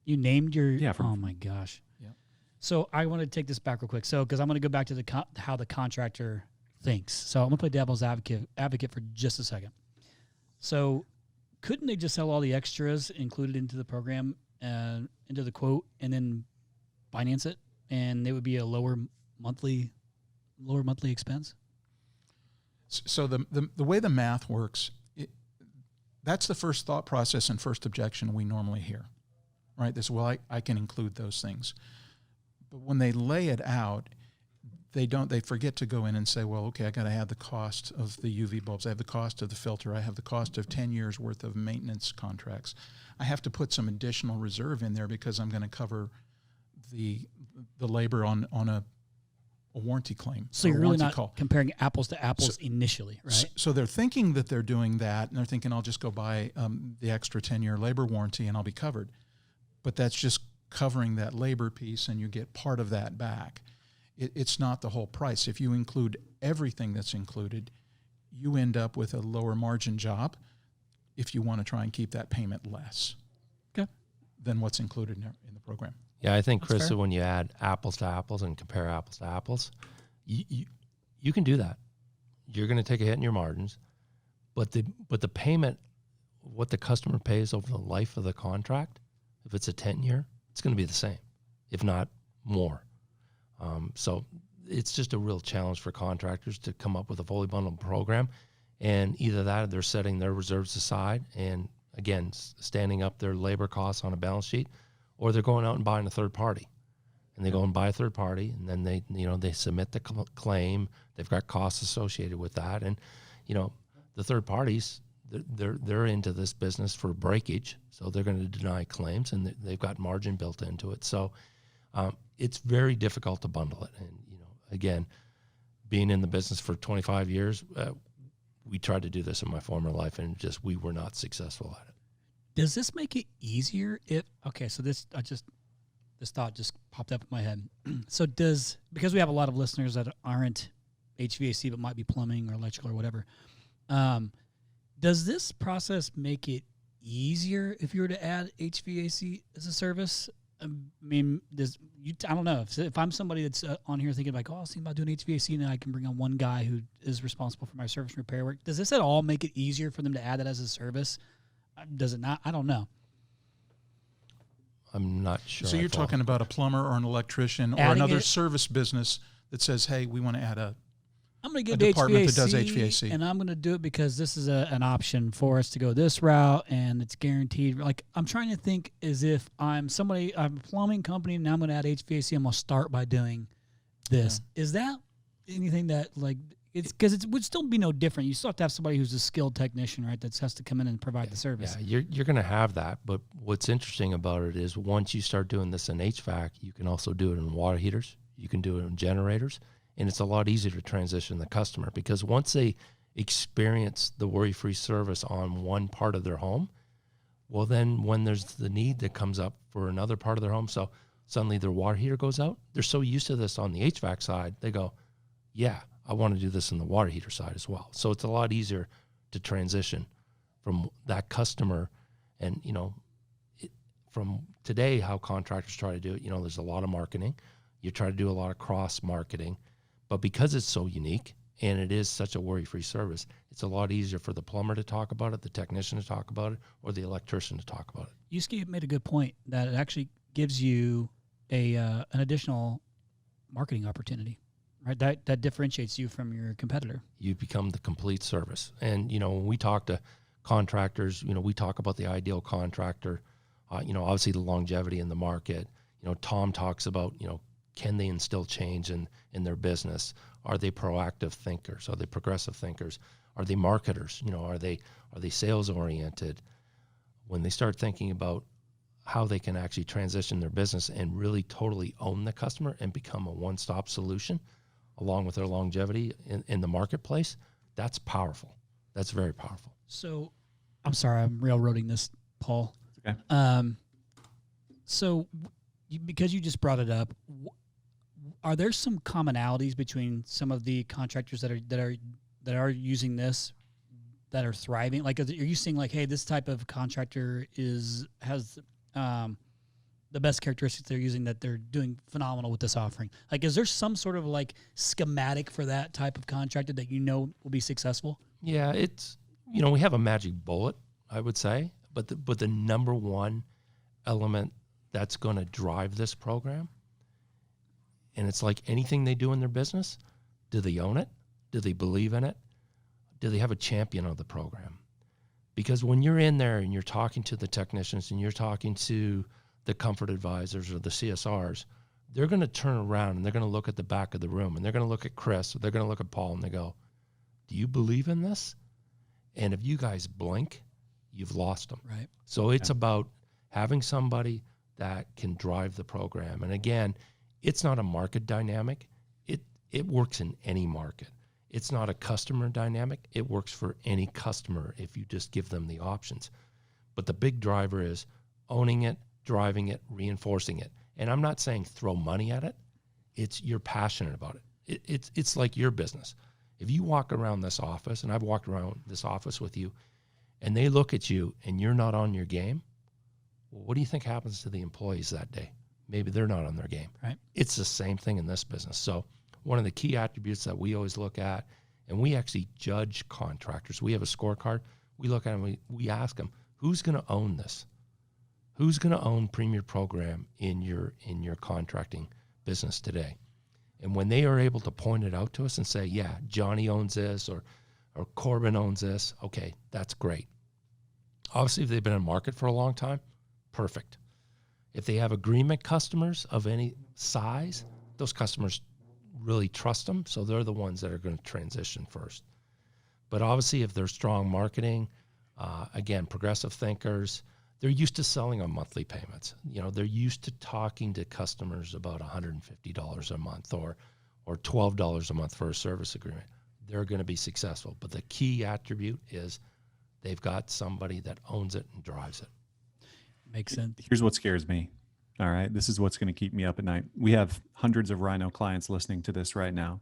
You named your... Yeah. Oh, my gosh. Yep. So I want to take this back real quick. So, because I'm going to go back to how the contractor thinks. So I'm going to play devil's advocate for just a second. So couldn't they just sell all the extras included into the program, into the quote, and then finance it, and it would be a lower monthly expense? So the way the math works, that's the first thought process and first objection we normally hear, right? This, well, I can include those things. But when they lay it out, they forget to go in and say, well, okay, I got to have the cost of the UV bulbs. I have the cost of the filter. I have the cost of 10 years worth of maintenance contracts. I have to put some additional reserve in there because I'm going to cover the labor on a warranty claim. So you're really not comparing apples to apples initially, right? So they're thinking that they're doing that, and they're thinking, I'll just go buy the extra 10-year labor warranty and I'll be covered. But that's just covering that labor piece, and you get part of that back. It's not the whole price. If you include everything that's included, you end up with a lower margin job if you want to try and keep that payment less than what's included in the program. Yeah, I think, That's Chris, fair. when you add apples to apples and compare apples to apples, you can do that. You're going to take a hit in your margins, but the payment, what the customer pays over the life of the contract, if it's a 10-year, it's going to be the same, if not more. So it's just a real challenge for contractors to come up with a fully bundled program, and either that or they're setting their reserves aside and, again, standing up their labor costs on a balance sheet, or they're going out and buying a third party. And they go and buy a third party, and then they submit the claim. They've got costs associated with that. And, the third parties, they're into this business for breakage, so they're going to deny claims, and they've got margin built into it. So it's very difficult to bundle it. And again, being in the business for 25 years, we tried to do this in my former life, and we were not successful at it. Does this make it easier so this thought just popped up in my head. So because we have a lot of listeners that aren't HVAC but might be plumbing or electrical or whatever, does this process make it easier if you were to add HVAC as a service? I mean, I don't know. If I'm somebody that's on here thinking like, I was thinking about doing HVAC, and I can bring on one guy who is responsible for my service and repair work. Does this at all make it easier for them to add that as a service? Does it not? I don't know. I'm not sure. So you're talking about a plumber or an electrician or another service business that says, hey, we want to add I'm going to get department HVAC, that does HVAC, and I'm going to do it because this is an option for us to go this route, and it's guaranteed. Like, I'm trying to think as if I'm a plumbing company, and now I'm going to add HVAC. I'm going to start by doing this. Yeah. Is that anything that, like, it's because it would still be no different. You still have to have somebody who's a skilled technician, right, that has to come in and provide the service. Yeah, you're going to have that. But what's interesting about it is once you start doing this in HVAC, you can also do it in water heaters. You can do it in generators. And it's a lot easier to transition the customer because once they experience the worry-free service on one part of their home, well, then when there's the need that comes up for another part of their home, so suddenly their water heater goes out, they're so used to this on the HVAC side, they go, yeah, I want to do this on the water heater side as well. So it's a lot easier to transition from that customer. And, from today, how contractors try to do it, there's a lot of marketing. You try to do a lot of cross-marketing. But because it's so unique and it is such a worry-free service, it's a lot easier for the plumber to talk about it, the technician to talk about it, or the electrician to talk about it. You made a good point that it actually gives you an additional marketing opportunity, right? That differentiates you from your competitor. You become the complete service. And, when we talk to contractors, we talk about the ideal contractor, obviously the longevity in the market. Tom talks about, can they instill change in their business? Are they proactive thinkers? Are they progressive thinkers? Are they marketers? Are they sales oriented? When they start thinking about how they can actually transition their business and really totally own the customer and become a one-stop solution along with their longevity in the marketplace, that's powerful. That's very powerful. So I'm sorry, I'm railroading this, Paul. Okay. Because you just brought it up, are there some commonalities between some of the contractors that are using this that are thriving? Like, are you seeing like, hey, this type of contractor has the best characteristics they're using, that they're doing phenomenal with this offering? Like, is there some sort of like schematic for that type of contractor that will be successful? Yeah, it's we have a magic bullet, I would say, but the number one element that's going to drive this program. And it's like anything they do in their business. Do they own it? Do they believe in it? Do they have a champion of the program? Because when you're in there and you're talking to the technicians and you're talking to the comfort advisors or the CSRs, they're going to turn around and they're going to look at the back of the room and they're going to look at Chris or they're going to look at Paul and they go, do you believe in this? And if you guys blink, you've lost them. Right. So it's about having somebody that can drive the program. And again, it's not a market dynamic. It works in any market. It's not a customer dynamic. It works for any customer if you just give them the options. But the big driver is owning it, driving it, reinforcing it. And I'm not saying throw money at it. It's you're passionate about it. It's like your business. If you walk around this office, and I've walked around this office with you, and they look at you and you're not on your game, well, what do you think happens to the employees that day? Maybe they're not on their game. Right. It's the same thing in this business. So one of the key attributes that we always look at, and we actually judge contractors. We have a scorecard. We look at them, we ask them, who's going to own this? Who's going to own Premier Program in your contracting business today? And when they are able to point it out to us and say, yeah, Johnny owns this or Corbin owns this, okay, that's great. Obviously, if they've been in market for a long time, perfect. If they have agreement customers of any size, those customers really trust them, so they're the ones that are going to transition first. But obviously, if they're strong marketing, Again, progressive thinkers, they're used to selling on monthly payments. They're used to talking to customers about $150 a month or $12 a month for a service agreement. They're going to be successful. But the key attribute is they've got somebody that owns it and drives it. Makes sense. Here's what scares me. All right. This is what's going to keep me up at night. We have hundreds of RYNO clients listening to this right now,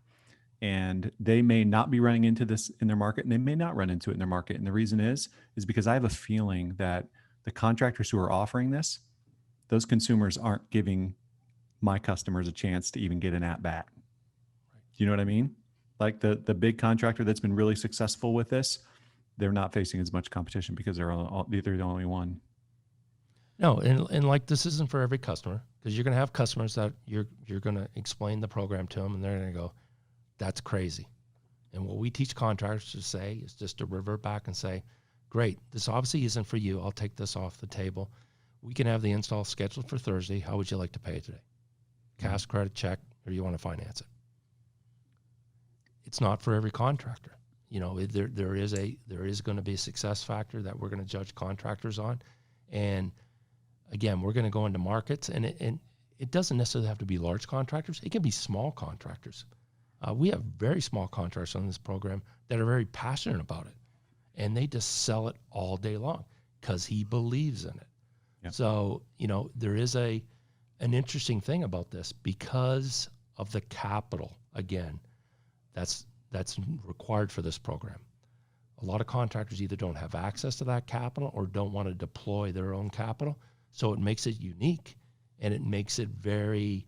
and they may not be running into this in their market, and they may not run into it in their market. And the reason is because I have a feeling that the contractors who are offering this, those consumers aren't giving my customers a chance to even get an at bat. Do you know what I mean? Like the big contractor that's been really successful with this, they're not facing as much competition because they're the only one. No, and like this isn't for every customer, because you're going to have customers that you're going to explain the program to them, and they're going to go, that's crazy. And what we teach contractors to say is just to revert back and say, great, this obviously isn't for you. I'll take this off the table. We can have the install scheduled for Thursday. How would you like to pay today? Cash, credit, check, or you want to finance it? It's not for every contractor. There is going to be a success factor that we're going to judge contractors on. And again, we're going to go into markets, and it doesn't necessarily have to be large contractors. It can be small contractors. We have very small contractors on this program that are very passionate about it, and they just sell it all day long because he believes in it. Yep. So, there is an interesting thing about this because of the capital, again, that's required for this program. A lot of contractors either don't have access to that capital or don't want to deploy their own capital. So it makes it unique, and it makes it very,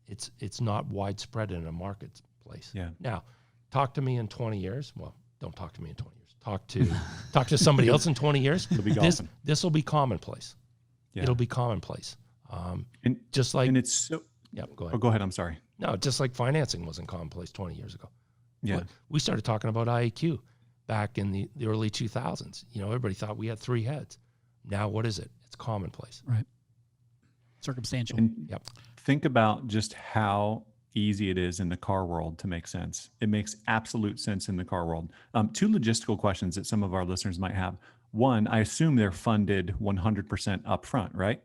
it's not widespread in a marketplace. Yeah. Now, talk to me in 20 years. Well, don't talk to me in 20 years. Talk to somebody else in 20 years. It'll be this will be commonplace. Yeah. It'll be commonplace. And it's so. Yeah, go ahead. Oh, go ahead. I'm sorry. No, just like financing wasn't commonplace 20 years ago. Yeah. We started talking about IAQ back in the early 2000s. Everybody thought we had three heads. Now, what is it? It's commonplace. Right. Circumstantial. And Yep. Think about just how easy it is in the car world to make sense. It makes absolute sense in the car world. Two logistical questions that some of our listeners might have. One, I assume they're funded 100% upfront, right?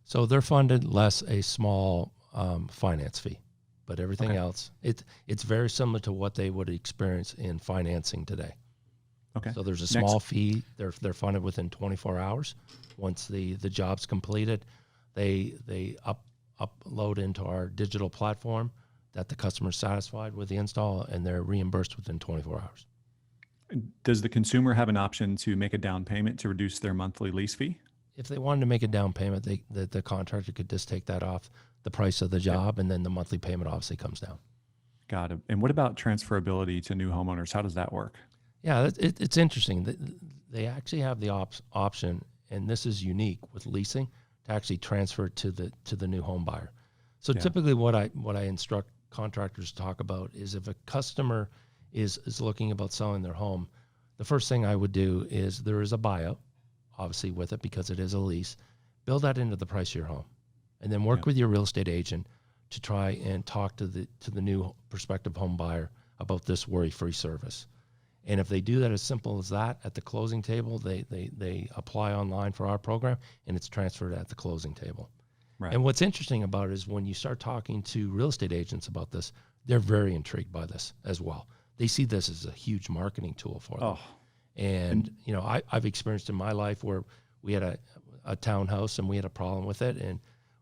So they're funded less a small finance fee, but everything else, it's very similar to what they would experience in financing today. Okay. So there's a small fee. They're funded within 24 hours. Once the job's completed, they upload into our digital platform that the customer's satisfied with the install, and they're reimbursed within 24 hours. Does the consumer have an option to make a down payment to reduce their monthly lease fee? If they wanted to make a down payment, the contractor could just take that off the price of the job, and then the monthly payment obviously comes down. Got it. And what about transferability to new homeowners? How does that work? Yeah, it's interesting. They actually have the option, and this is unique with leasing, to actually transfer to the new home buyer. So typically what I instruct contractors to talk about is if a customer is looking about selling their home, the first thing I would do is there is a buyout, obviously with it because it is a lease. Build that into the price of your home, and then work with your real estate agent to try and talk to the new prospective home buyer about this worry-free service. And if they do that as simple as that at the closing table, they apply online for our program, and it's transferred at the closing table. Right. And what's interesting about it is when you start talking to real estate agents about this, they're very intrigued by this as well. They see this as a huge marketing tool for them. And I've experienced in my life where we had a townhouse and we had a problem with it, and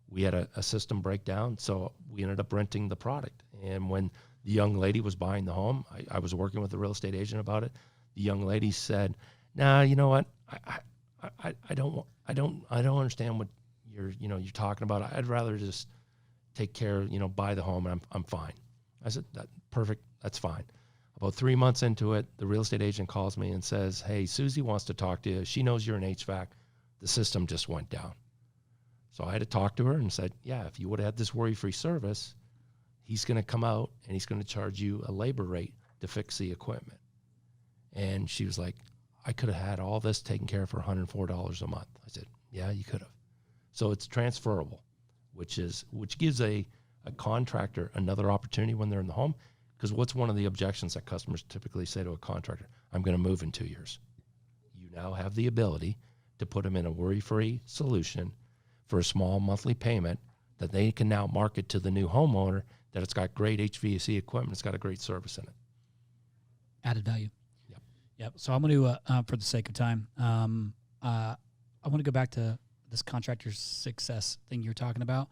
we had a system breakdown, so we ended up renting the product. And when the young lady was buying the home, I was working with the real estate agent about it. The young lady said, "Nah, you know what? I don't understand what you're talking about. I'd rather just take care, buy the home, and I'm fine." I said, "Perfect. That's fine." About 3 months into it, the real estate agent calls me and says, "Hey, Susie wants to talk to you. She knows you're in HVAC. The system just went down." So I had to talk to her and said, "Yeah, if you would have had this worry-free service, he's going to come out and he's going to charge you a labor rate to fix the equipment." And she was like, "I could have had all this taken care of for $104 a month." I said, "Yeah, you could have." So it's transferable, which gives a contractor another opportunity when they're in the home. Because what's one of the objections that customers typically say to a contractor? "I'm going to move in 2 years." you now have the ability to put them in a worry-free solution for a small monthly payment that they can now market to the new homeowner, that it's got great HVAC equipment, it's got a great service in it. Added value. Yep. So I'm going to, for the sake of time, I want to go back to this Contractors Success thing you're talking about.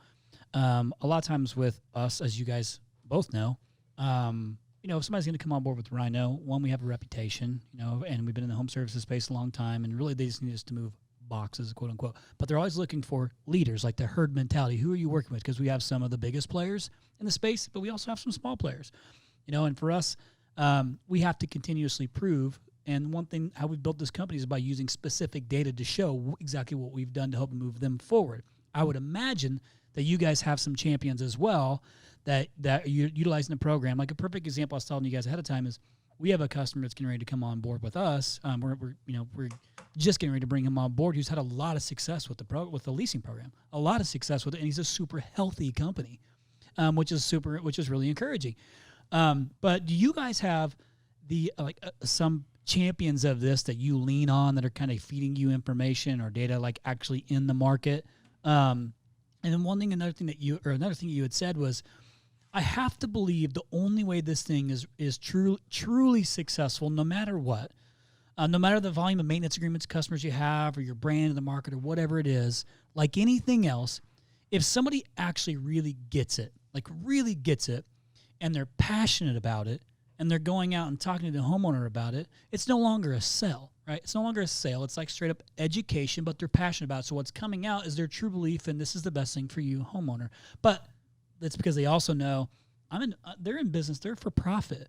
A lot of times with us, as you guys both know, if somebody's going to come on board with RYNO, one, we have a reputation, and we've been in the home services space a long time, and really they just need us to move boxes, quote unquote. But they're always looking for leaders, like the herd mentality. Who are you working with? Because we have some of the biggest players in the space, but we also have some small players, and for us, we have to continuously prove. And one thing, how we've built this company is by using specific data to show exactly what we've done to help move them forward. I would imagine that you guys have some champions as well that you're utilizing the program. Like a perfect example I was telling you guys ahead of time is we have a customer that's getting ready to come on board with us. We're just getting ready to bring him on board, who's had a lot of success with the leasing program, a lot of success with it, and he's a super healthy company, which is really encouraging. But do you guys have some champions of this that you lean on that are kind of feeding you information or data, like actually in the market? And then another thing you had said was, I have to believe the only way this thing is truly successful, no matter what, no matter the volume of maintenance agreements customers you have or your brand in the market or whatever it is, like anything else, if somebody actually really gets it, and they're passionate about it, and they're going out and talking to the homeowner about it, it's no longer a sell, right? It's no longer a sale. It's like straight up education, but they're passionate about it. So what's coming out is their true belief, and this is the best thing for you, homeowner. But that's because they also know they're in business. They're for profit,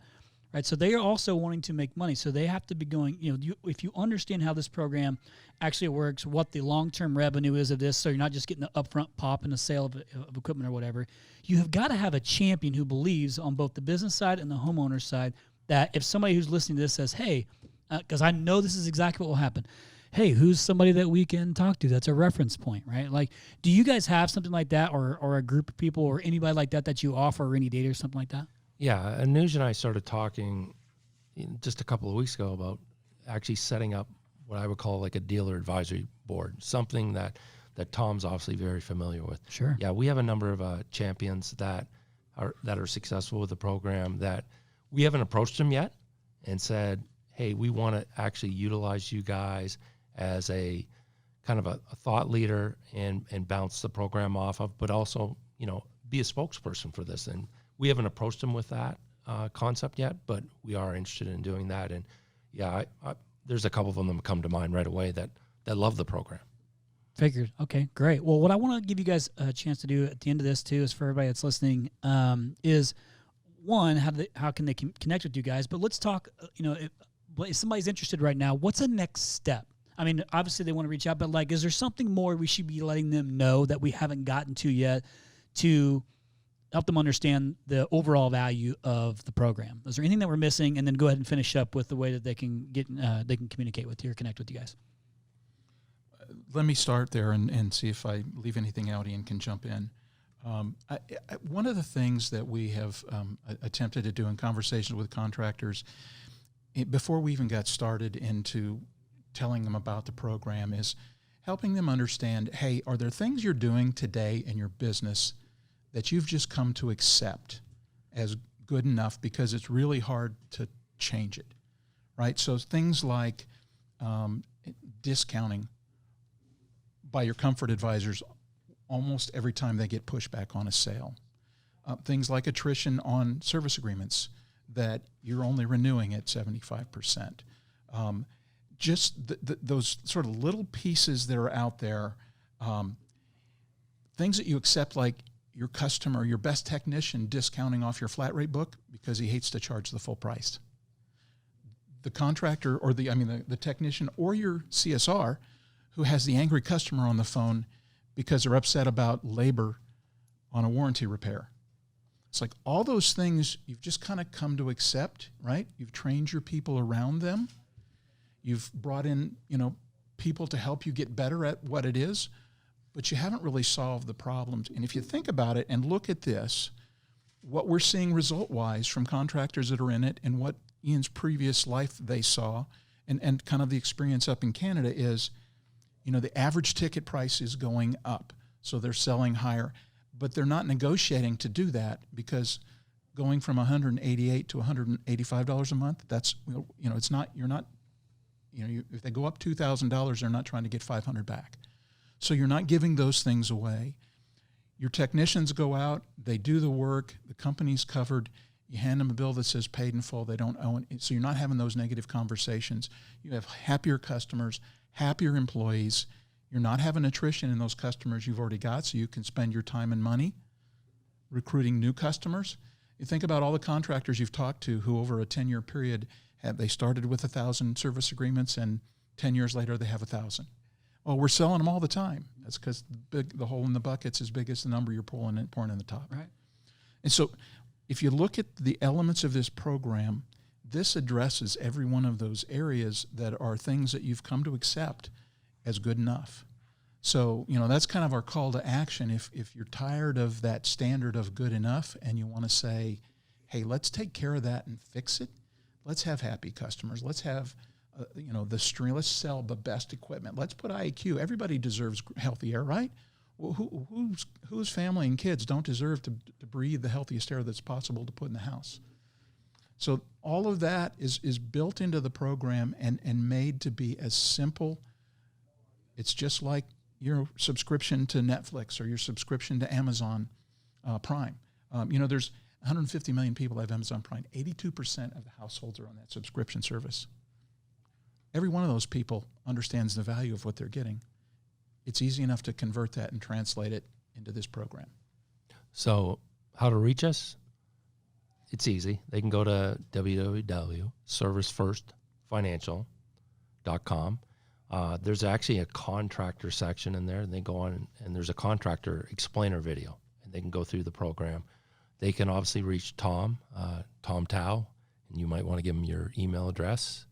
right? So they are also wanting to make money. So they have to be going, if you understand how this program actually works, what the long-term revenue is of this, so you're not just getting the upfront pop and the sale of equipment or whatever, you have got to have a champion who believes on both the business side and the homeowner side that if somebody who's listening to this says, hey, because I know this is exactly what will happen, hey, who's somebody that we can talk to that's a reference point, right? Like, do you guys have something like that or a group of people or anybody like that you offer or any data or something like that? Yeah, Anuj and I started talking just a couple of weeks ago about actually setting up what I would call like a dealer advisory board, something that Tom's obviously very familiar with. Sure. Yeah, we have a number of champions that are successful with the program that we haven't approached them yet and said, hey, we want to actually utilize you guys as a kind of a thought leader and bounce the program off of, but also, be a spokesperson for this. And we haven't approached them with that concept yet, but we are interested in doing that. And yeah, there's a couple of them that come to mind right away that love the program. Figured. Okay, great. Well, what I want to give you guys a chance to do at the end of this too, is for everybody that's listening, is one, how can they connect with you guys? But let's talk, if somebody's interested right now, what's the next step? I mean, obviously they want to reach out, but is there something more we should be letting them know that we haven't gotten to yet to help them understand the overall value of the program? Is there anything that we're missing? And then go ahead and finish up with the way that they can communicate with you or connect with you guys. Let me start there and see if I leave anything out. Ian can jump in. One of the things that we have attempted to do in conversations with contractors before we even got started into telling them about the program is helping them understand, hey, are there things you're doing today in your business that you've just come to accept as good enough because it's really hard to change it, right? So things like discounting by your comfort advisors almost every time they get pushback on a sale. Things like attrition on service agreements that you're only renewing at 75%. Just those sort of little pieces that are out there, things that you accept, like your customer, your best technician discounting off your flat rate book because he hates to charge the full price. The contractor or the technician or your CSR who has the angry customer on the phone because they're upset about labor on a warranty repair. It's like all those things you've just kind of come to accept, right? You've trained your people around them. You've brought in, people to help you get better at what it is, but you haven't really solved the problems. And if you think about it and look at this, what we're seeing result-wise from contractors that are in it and what Ian's previous life they saw And kind of the experience up in Canada is, the average ticket price is going up. So they're selling higher, but they're not negotiating to do that, because going from $188 to $185 a month, that's, it's not, if they go up $2,000, they're not trying to get $500 back. So you're not giving those things away. Your technicians go out, they do the work, the company's covered, you hand them a bill that says paid in full, they don't own it. So you're not having those negative conversations. You have happier customers, happier employees. You're not having attrition in those customers you've already got, so you can spend your time and money recruiting new customers. You think about all the contractors you've talked to who over a 10-year period, they started with 1,000 service agreements, and 10 years later they have 1,000. Well, we're selling them all the time. That's because the hole in the bucket's as big as the number you're pouring in the top. Right. And so if you look at the elements of this program, this addresses every one of those areas that are things that you've come to accept as good enough. So, that's kind of our call to action. If you're tired of that standard of good enough and you want to say, hey, let's take care of that and fix it. Let's have happy customers. Let's have, the stream. Let's sell the best equipment. Let's put IAQ. Everybody deserves healthy air, right? Well, whose family and kids don't deserve to breathe the healthiest air that's possible to put in the house? So all of that is built into the program and made to be as simple. It's just like your subscription to Netflix or your subscription to Amazon Prime. There's 150 million people have Amazon Prime. 82% of the households are on that subscription service. Every one of those people understands the value of what they're getting. It's easy enough to convert that and translate it into this program. So how to reach us? It's easy. They can go to www.servicefirstfinancial.com. There's actually a contractor section in there, and they go on and there's a contractor explainer video, and they can go through the program. They can obviously reach Tom Towe, and you might want to give him your email address,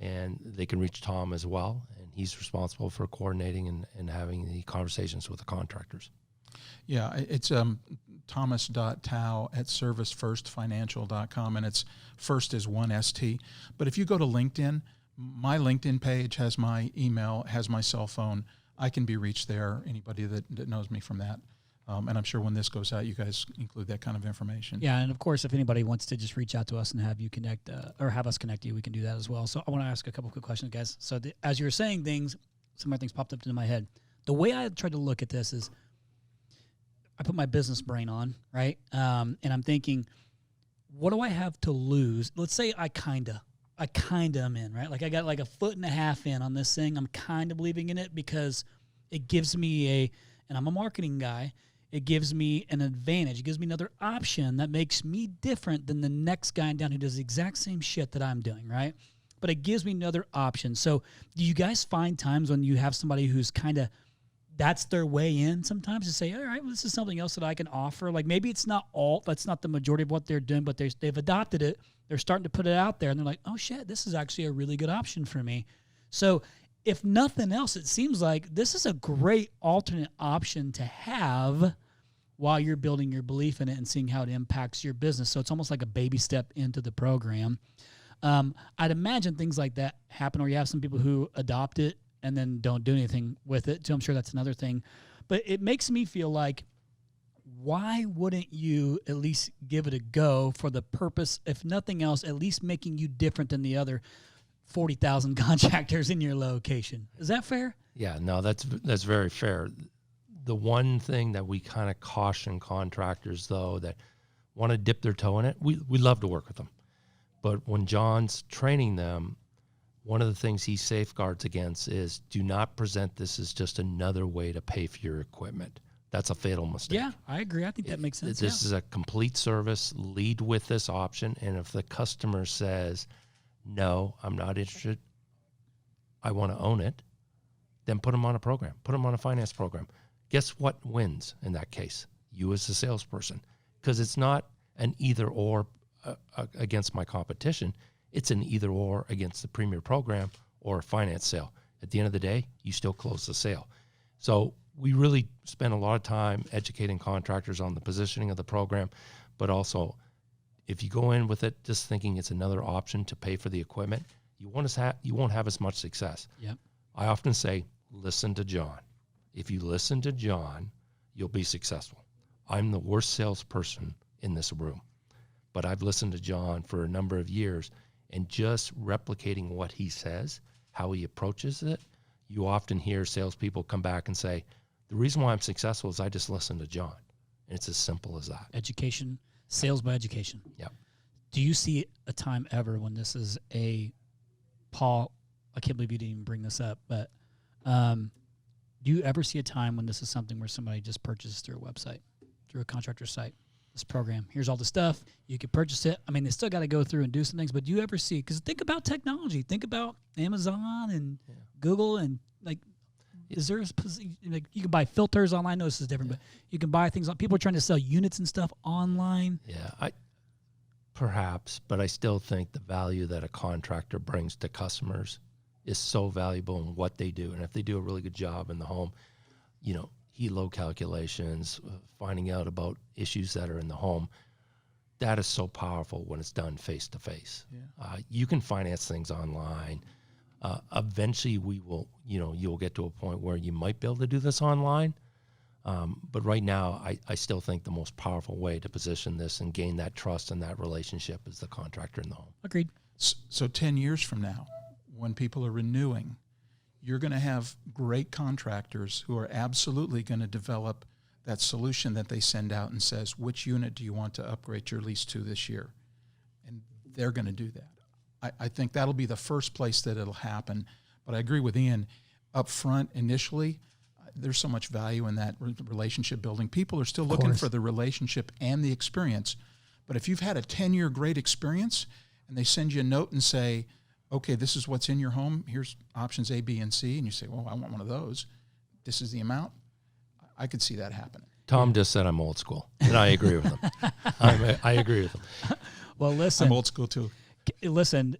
and they can reach Tom as well, and he's responsible for coordinating and having the conversations with the contractors. Yeah, it's thomas.towe@servicefirstfinancial.com, and it's first is one ST. But if you go to LinkedIn, my LinkedIn page has my email, has my cell phone. I can be reached there, anybody that knows me from that. And I'm sure when this goes out, you guys include that kind of information. Yeah, and of course, if anybody wants to just reach out to us and have you connect or have us connect you, we can do that as well. So I want to ask a couple quick questions, guys. So as you were saying things, some of my things popped up into my head. The way I tried to look at this is I put my business brain on, right? And I'm thinking, what do I have to lose? Let's say I kinda am in, right? Like I got like a foot and a half in on this thing. I'm kind of believing in it because it gives me and I'm a marketing guy, it gives me an advantage. It gives me another option that makes me different than the next guy down who does the exact same shit that I'm doing, right? But it gives me another option. So do you guys find times when you have somebody who's kind of, that's their way in sometimes to say, all right, well, this is something else that I can offer. Like maybe it's not that's not the majority of what they're doing, but they've adopted it. They're starting to put it out there and they're like, oh shit, this is actually a really good option for me. So if nothing else, it seems like this is a great alternate option to have while you're building your belief in it and seeing how it impacts your business. So it's almost like a baby step into the program. I'd imagine things like that happen, or you have some people who adopt it and then don't do anything with it. So I'm sure that's another thing. But it makes me feel like, why wouldn't you at least give it a go for the purpose, if nothing else, at least making you different than the other 40,000 contractors in your location? Is that fair? Yeah, no, that's very fair. The one thing that we kind of caution contractors, though, that want to dip their toe in it, we love to work with them. But when John's training them, one of the things he safeguards against is do not present this as just another way to pay for your equipment. That's a fatal mistake. Yeah, I agree. I think that makes sense. This is a complete service. Lead with this option. And if the customer says, no, I'm not interested, I want to own it, then put them on a program. Put them on a finance program. Guess what wins in that case? You as the salesperson. Because it's not an either or against my competition. It's an either or against the premier program or a finance sale. At the end of the day, you still close the sale. So we really spend a lot of time educating contractors on the positioning of the program, but also if you go in with it just thinking it's another option to pay for the equipment, you won't have as much success. Yep. I often say, listen to John. If you listen to John, you'll be successful. I'm the worst salesperson in this room, but I've listened to John for a number of years, and just replicating what he says, how he approaches it, you often hear salespeople come back and say, the reason why I'm successful is I just listened to John. And it's as simple as that. Education, sales by education. Yep. Do you see a time ever when this is Paul, I can't believe you didn't even bring this up, but do you ever see a time when this is something where somebody just purchases through a website, through a contractor site, this program? Here's all the stuff. You can purchase it. I mean, they still got to go through and do some things, but do you ever see, because think about technology. Think about Amazon and Google and like, is there like you can buy filters online? I know this is different, but you can buy things. People are trying to sell units and stuff online. Yeah, perhaps, but I still think the value that a contractor brings to customers is so valuable in what they do. And if they do a really good job in the home, heat load calculations, finding out about issues that are in the home, that is so powerful when it's done face to face. You can finance things online. Eventually we will, you'll get to a point where you might be able to do this online. But right now, I still think the most powerful way to position this and gain that trust and that relationship is the contractor in the home. Agreed. So 10 years from now, when people are renewing, you're going to have great contractors who are absolutely going to develop that solution that they send out and says, which unit do you want to upgrade your lease to this year? And they're going to do that. I think that'll be the first place that it'll happen. But I agree with Ian. Up front, initially, there's so much value in that relationship building. People are still looking for the relationship and the experience. But if you've had a 10-year great experience and they send you a note and say, okay, this is what's in your home, here's options A, B, and C, and you say, well, I want one of those, this is the amount, I could see that happening. Tom just said I'm old school, and I agree with him. I agree with him. Well, listen. I'm old school too. Listen,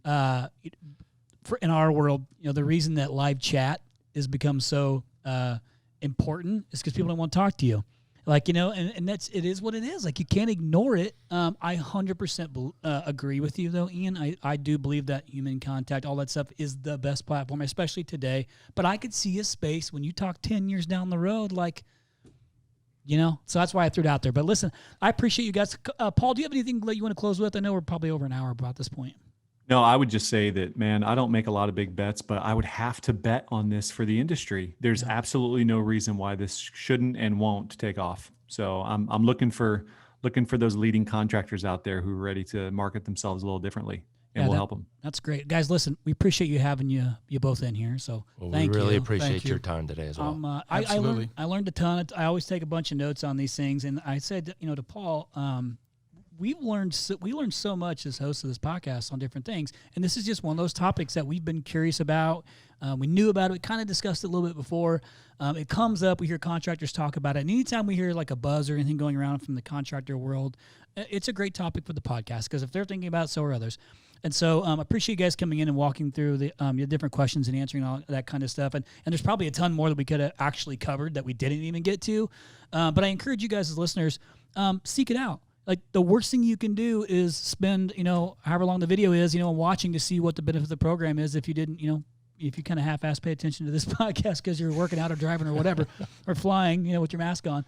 in our world, the reason that live chat has become so important is because people don't want to talk to you. Like, and it is what it is. Like, you can't ignore it. I 100% agree with you, though, Ian. I do believe that human contact, all that stuff, is the best platform, especially today. But I could see a space when you talk 10 years down the road, like, so that's why I threw it out there. But listen, I appreciate you guys. Paul, do you have anything that you want to close with? I know we're probably over an hour about this point. No, I would just say that, man, I don't make a lot of big bets, but I would have to bet on this for the industry. There's absolutely no reason why this shouldn't and won't take off. So I'm looking for those leading contractors out there who are ready to market themselves a little differently, and we'll help them. That's great, guys. Listen, we appreciate you having you both in here. So thank you. We really appreciate your time today as well. Absolutely. I learned a ton. I always take a bunch of notes on these things, and I said, to Paul, we learned so much as hosts of this podcast on different things, and this is just one of those topics that we've been curious about. We knew about it. We kind of discussed it a little bit before. It comes up. We hear contractors talk about it, and anytime we hear like a buzz or anything going around from the contractor world, it's a great topic for the podcast because if they're thinking about it, so are others. And so I appreciate you guys coming in and walking through the different questions and answering all that kind of stuff. And there's probably a ton more that we could have actually covered that we didn't even get to. But I encourage you guys as listeners, seek it out. Like, the worst thing you can do is spend, however long the video is, watching to see what the benefit of the program is if you didn't, if you kind of half-ass pay attention to this podcast because you're working out or driving or whatever, or flying, with your mask on.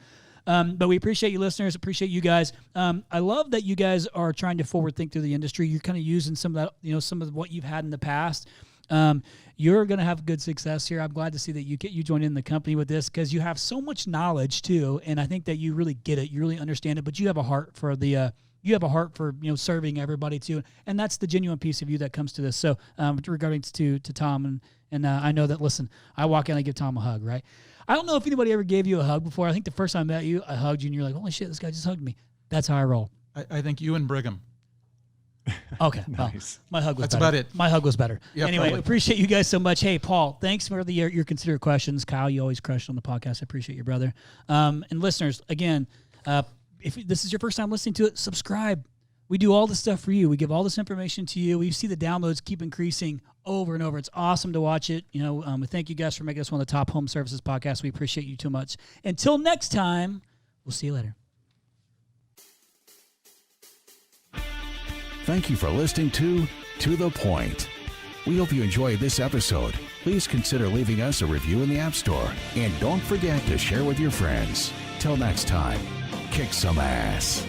But we appreciate you listeners, appreciate you guys. I love that you guys are trying to forward think through the industry. You're kind of using some of that, some of what you've had in the past. You're going to have good success here. I'm glad to see that you joined in the company with this because you have so much knowledge too, and I think that you really get it, you really understand it. But you have a heart for serving everybody too, and that's the genuine piece of you that comes to this. So, regarding to Tom, and I know that. Listen, I walk in, I give Tom a hug, right? I don't know if anybody ever gave you a hug before. I think the first time I met you, I hugged you, and you're like, "Holy shit, this guy just hugged me." That's how I roll. I think you and Brigham. Okay, Nice. Well, my hug was That's better. about it. My hug was better. Yeah, anyway, probably. Appreciate you guys so much. Hey, Paul, thanks for your considerate questions. Kyle, you always crush on the podcast. I appreciate you, brother. And listeners, again, if this is your first time listening to it, subscribe. We do all this stuff for you. We give all this information to you. We see the downloads keep increasing over and over. It's awesome to watch it. We thank you guys for making us one of the top home services podcasts. We appreciate you too much. Until next time, we'll see you later. Thank you for listening to to the point. We hope you enjoyed this episode. Please consider leaving us a review in the App Store. And don't forget to share with your friends. Till next time, kick some ass.